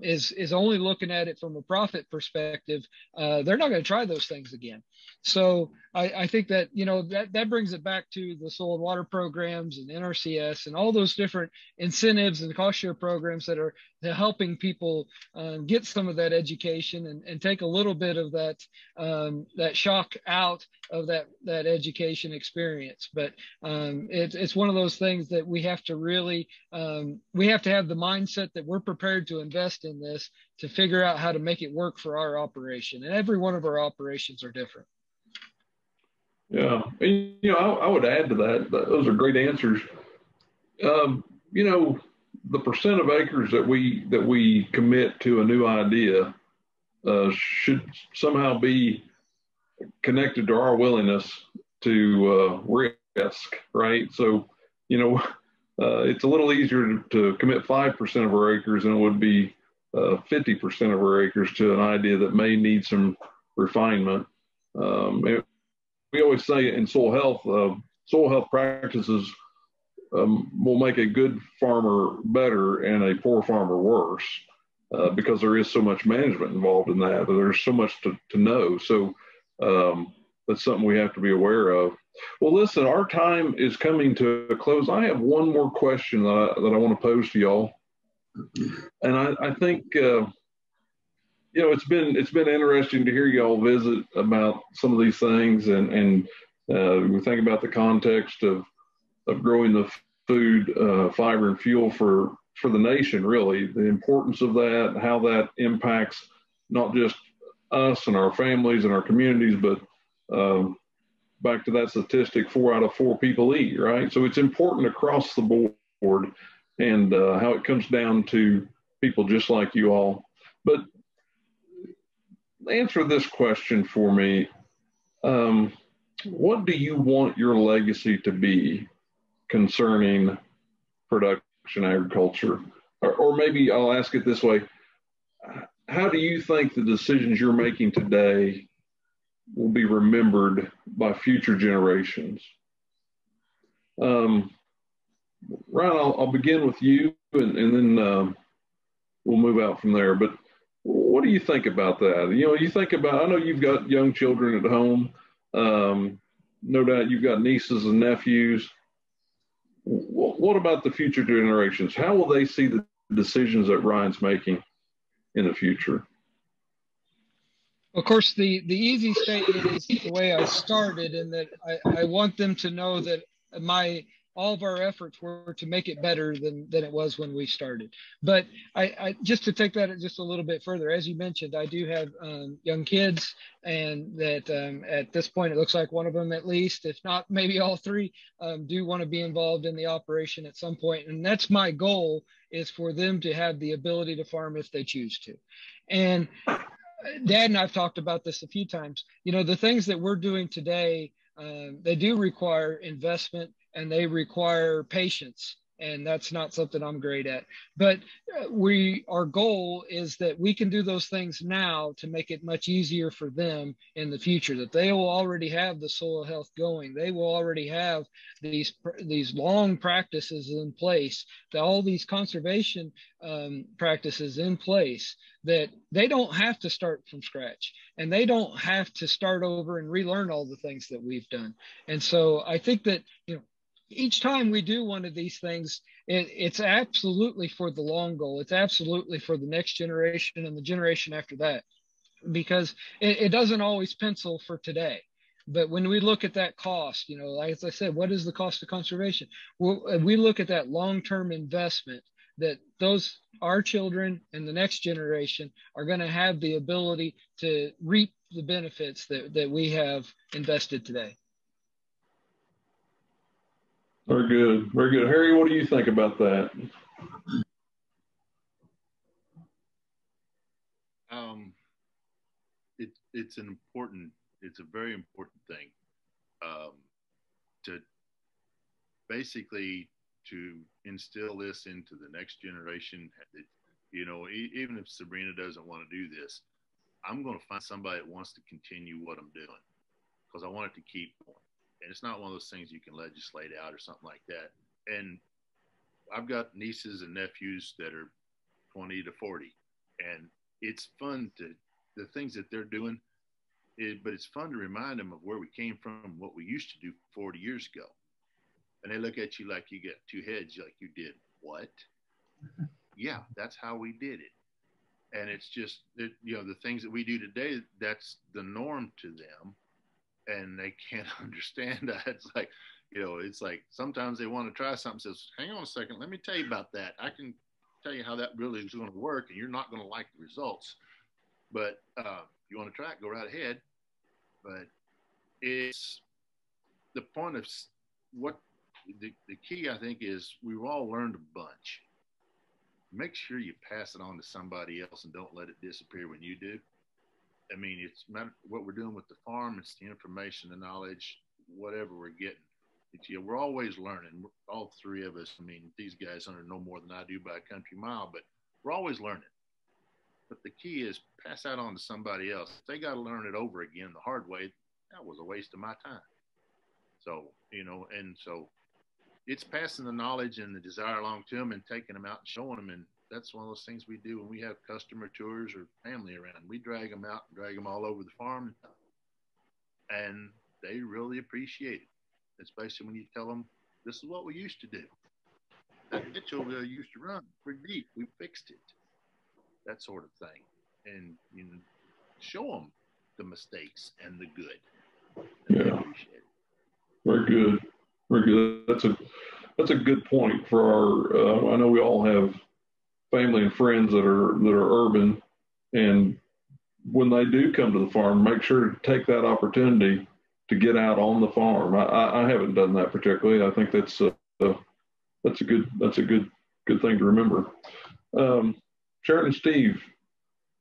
is only looking at it from a profit perspective, they're not going to try those things again. So I think that, you know, that brings it back to the soil and water programs and NRCS and all those different incentives and cost share programs that are helping people get some of that education and take a little bit of that shock out of that education experience. But it's one of those things that we have to really, we have to have the mindset that we're prepared to invest in this to figure out how to make it work for our operation. And every one of our operations are different. Yeah, and, you know, I would add to that, those are great answers. You know, the percent of acres that we commit to a new idea should somehow be connected to our willingness to risk, right? So, you know, it's a little easier to commit 5% of our acres than it would be 50% of our acres to an idea that may need some refinement. We always say in soil health practices will make a good farmer better and a poor farmer worse, because there is so much management involved in that. There's so much to know. So that's something we have to be aware of. Well, listen, our time is coming to a close. I have one more question that I want to pose to y'all. And I think, you know, it's been interesting to hear y'all visit about some of these things, and we think about the context of growing the food, fiber, and fuel for the nation. Really, the importance of that, how that impacts not just us and our families and our communities, but back to that statistic, 4 out of 4 people eat. Right, so it's important across the board, and how it comes down to people just like you all. But answer this question for me. What do you want your legacy to be concerning production agriculture? Or maybe I'll ask it this way. How do you think the decisions you're making today will be remembered by future generations? Ryan, I'll begin with you, and then we'll move out from there. But what do you think about that? You know, you think about, I know you've got young children at home. No doubt you've got nieces and nephews. What about the future generations? How will they see the decisions that Ryan's making in the future? Of course, the easy statement is the way I started, in that I want them to know that my all of our efforts were to make it better than it was when we started. But I just to take that just a little bit further, as you mentioned, I do have young kids, and that at this point, it looks like one of them at least, if not maybe all three, do want to be involved in the operation at some point. And that's my goal, is for them to have the ability to farm if they choose to. And Dad and I've talked about this a few times. You know, the things that we're doing today, they do require investment and they require patience. And that's not something I'm great at. But our goal is that we can do those things now to make it much easier for them in the future, that they will already have the soil health going. They will already have these long practices in place, that all these conservation practices in place, that they don't have to start from scratch, and they don't have to start over and relearn all the things that we've done. And so I think that, you know, each time we do one of these things, it's absolutely for the long goal. It's absolutely for the next generation and the generation after that, because it doesn't always pencil for today. But when we look at that cost, you know, like as I said, what is the cost of conservation? We look at that long-term investment, that our children and the next generation are going to have the ability to reap the benefits that we have invested today. Very good. Very good. Harry, what do you think about that? It's a very important thing to basically to instill this into the next generation. You know, even if Sabrina doesn't want to do this, I'm going to find somebody that wants to continue what I'm doing, because I want it to keep going. And it's not one of those things you can legislate out or something like that. And I've got nieces and nephews that are 20 to 40, and it's fun the things that they're doing, but it's fun to remind them of where we came from, what we used to do 40 years ago. And they look at you like you got two heads, like you did what? Yeah, that's how we did it. And it's just, you know, the things that we do today, that's the norm to them. And they can't understand that. It's like, you know, it's like sometimes they want to try something, says, hang on a second, let me tell you about that. I can tell you how that really is going to work, and you're not going to like the results. But if you want to try it, go right ahead. But it's the point of what the key, I think, is we've all learned a bunch. Make sure you pass it on to somebody else and don't let it disappear when you do. I mean, it's matter what we're doing with the farm. It's the information, the knowledge, whatever we're getting. You know, we're always learning. All three of us. I mean, these guys know more than I do by a country mile, but we're always learning. But the key is pass that on to somebody else. If they got to learn it over again the hard way, that was a waste of my time. So, you know, and so it's passing the knowledge and the desire along to them and taking them out and showing them. And that's one of those things we do when we have customer tours or family around. We drag them out and drag them all over the farm, and they really appreciate it, especially when you tell them, this is what we used to do. That ditch over there used to run pretty deep. We fixed it. That sort of thing. And, you know, show them the mistakes and the good. And they appreciate it. Very good. Very good. That's a good point for our, I know we all have family and friends that are urban, and when they do come to the farm, make sure to take that opportunity to get out on the farm. I haven't done that particularly. I think that's a good thing to remember. Sharon and Steve,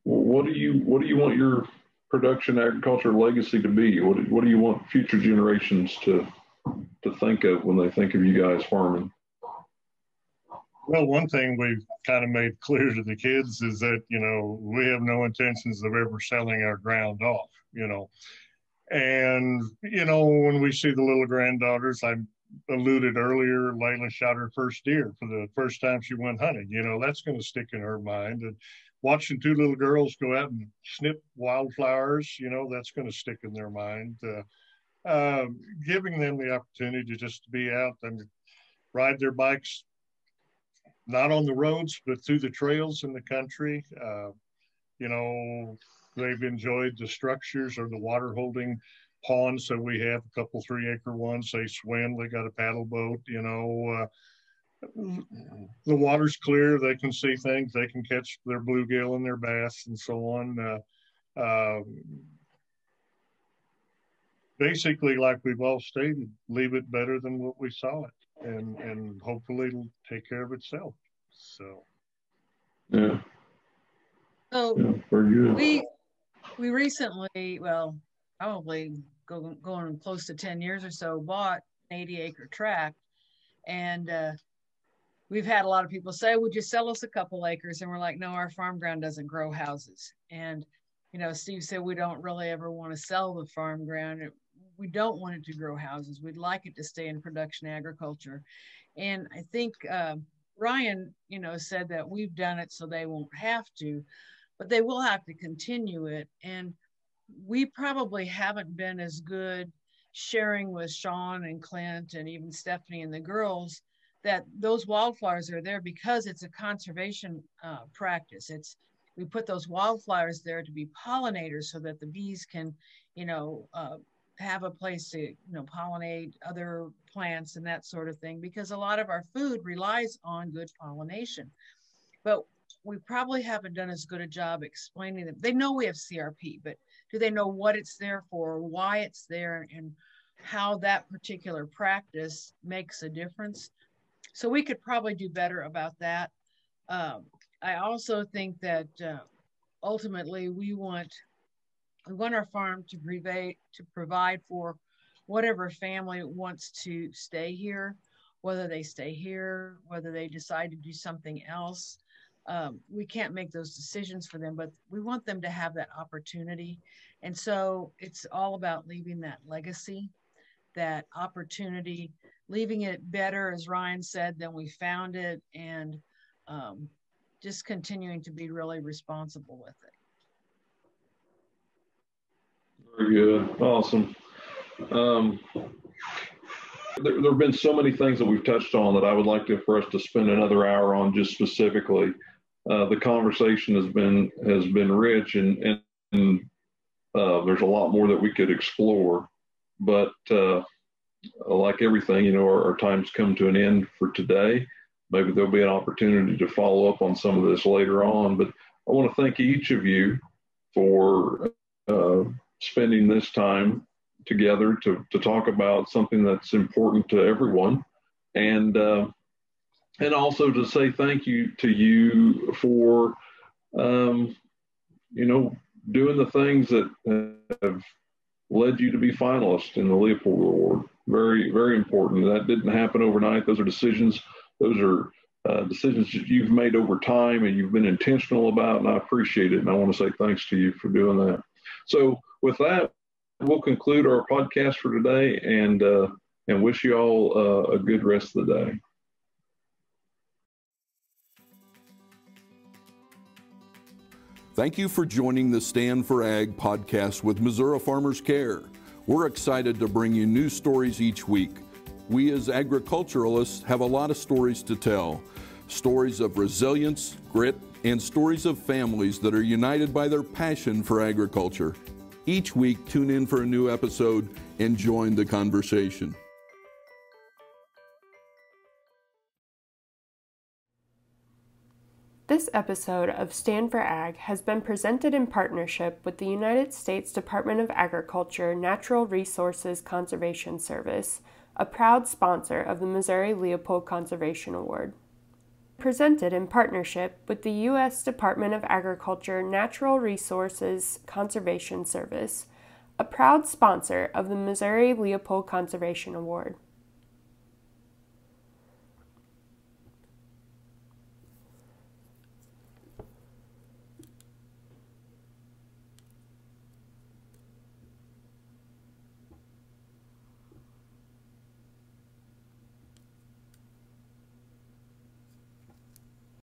what do you want your production agriculture legacy to be? What do you want future generations to think of when they think of you guys farming? Well, one thing we've kind of made clear to the kids is that, you know, we have no intentions of ever selling our ground off, you know. And, you know, when we see the little granddaughters, I alluded earlier, Layla shot her first deer for the first time she went hunting. You know, that's going to stick in her mind. And watching two little girls go out and snip wildflowers, you know, that's going to stick in their mind. Giving them the opportunity just to be out and ride their bikes, not on the roads, but through the trails in the country. You know, they've enjoyed the structures or the water holding ponds that we have, a couple 3-acre ones. They swim, they got a paddle boat, you know. The water's clear, they can see things, they can catch their bluegill and their bass and so on. Basically, like we've all stated, leave it better than what we saw it, and hopefully it'll take care of itself. So yeah. So Yeah, very good. We recently, well, probably going close to 10 years or so, bought an 80-acre tract, and we've had a lot of people say, would you sell us a couple acres? And we're like, no, our farm ground doesn't grow houses. And, you know, Steve said we don't really ever want to sell the farm ground. We don't want it to grow houses. We'd like it to stay in production agriculture. And I think Ryan, you know, said that we've done it so they won't have to, but they will have to continue it. And we probably haven't been as good sharing with Sean and Clint and even Stephanie and the girls that those wildflowers are there because it's a conservation practice. We put those wildflowers there to be pollinators so that the bees can, you know, have a place to, you know, pollinate other plants and that sort of thing, because a lot of our food relies on good pollination. But we probably haven't done as good a job explaining them. They know we have CRP, but do they know what it's there for, why it's there, and how that particular practice makes a difference? So we could probably do better about that. I also think that ultimately we want our farm to provide for whatever family wants to stay here, whether they stay here, whether they decide to do something else. We can't make those decisions for them, but we want them to have that opportunity. And so it's all about leaving that legacy, that opportunity, leaving it better, as Ryan said, than we found it, and just continuing to be really responsible with it. Very good. Awesome. There have been so many things that we've touched on that I would like for us to spend another hour on just specifically. The conversation has been rich, and there's a lot more that we could explore. But like everything, you know, our time's come to an end for today. Maybe there'll be an opportunity to follow up on some of this later on. But I want to thank each of you for spending this time together to talk about something that's important to everyone, and also to say thank you to you for you know, doing the things that have led you to be finalists in the Leopold Award. Very, very important. That didn't happen overnight. Those are decisions. Those are decisions that you've made over time and you've been intentional about, and I appreciate it. And I want to say thanks to you for doing that. So with that, we'll conclude our podcast for today, and wish you all a good rest of the day. Thank you for joining the Stand for Ag podcast with Missouri Farmers Care. We're excited to bring you new stories each week. We as agriculturalists have a lot of stories to tell. Stories of resilience, grit, and stories of families that are united by their passion for agriculture. Each week, tune in for a new episode and join the conversation. This episode of Stand for Ag has been presented in partnership with the United States Department of Agriculture Natural Resources Conservation Service, a proud sponsor of the Missouri Leopold Conservation Award. Presented in partnership with the U.S. Department of Agriculture Natural Resources Conservation Service, a proud sponsor of the Missouri Leopold Conservation Award.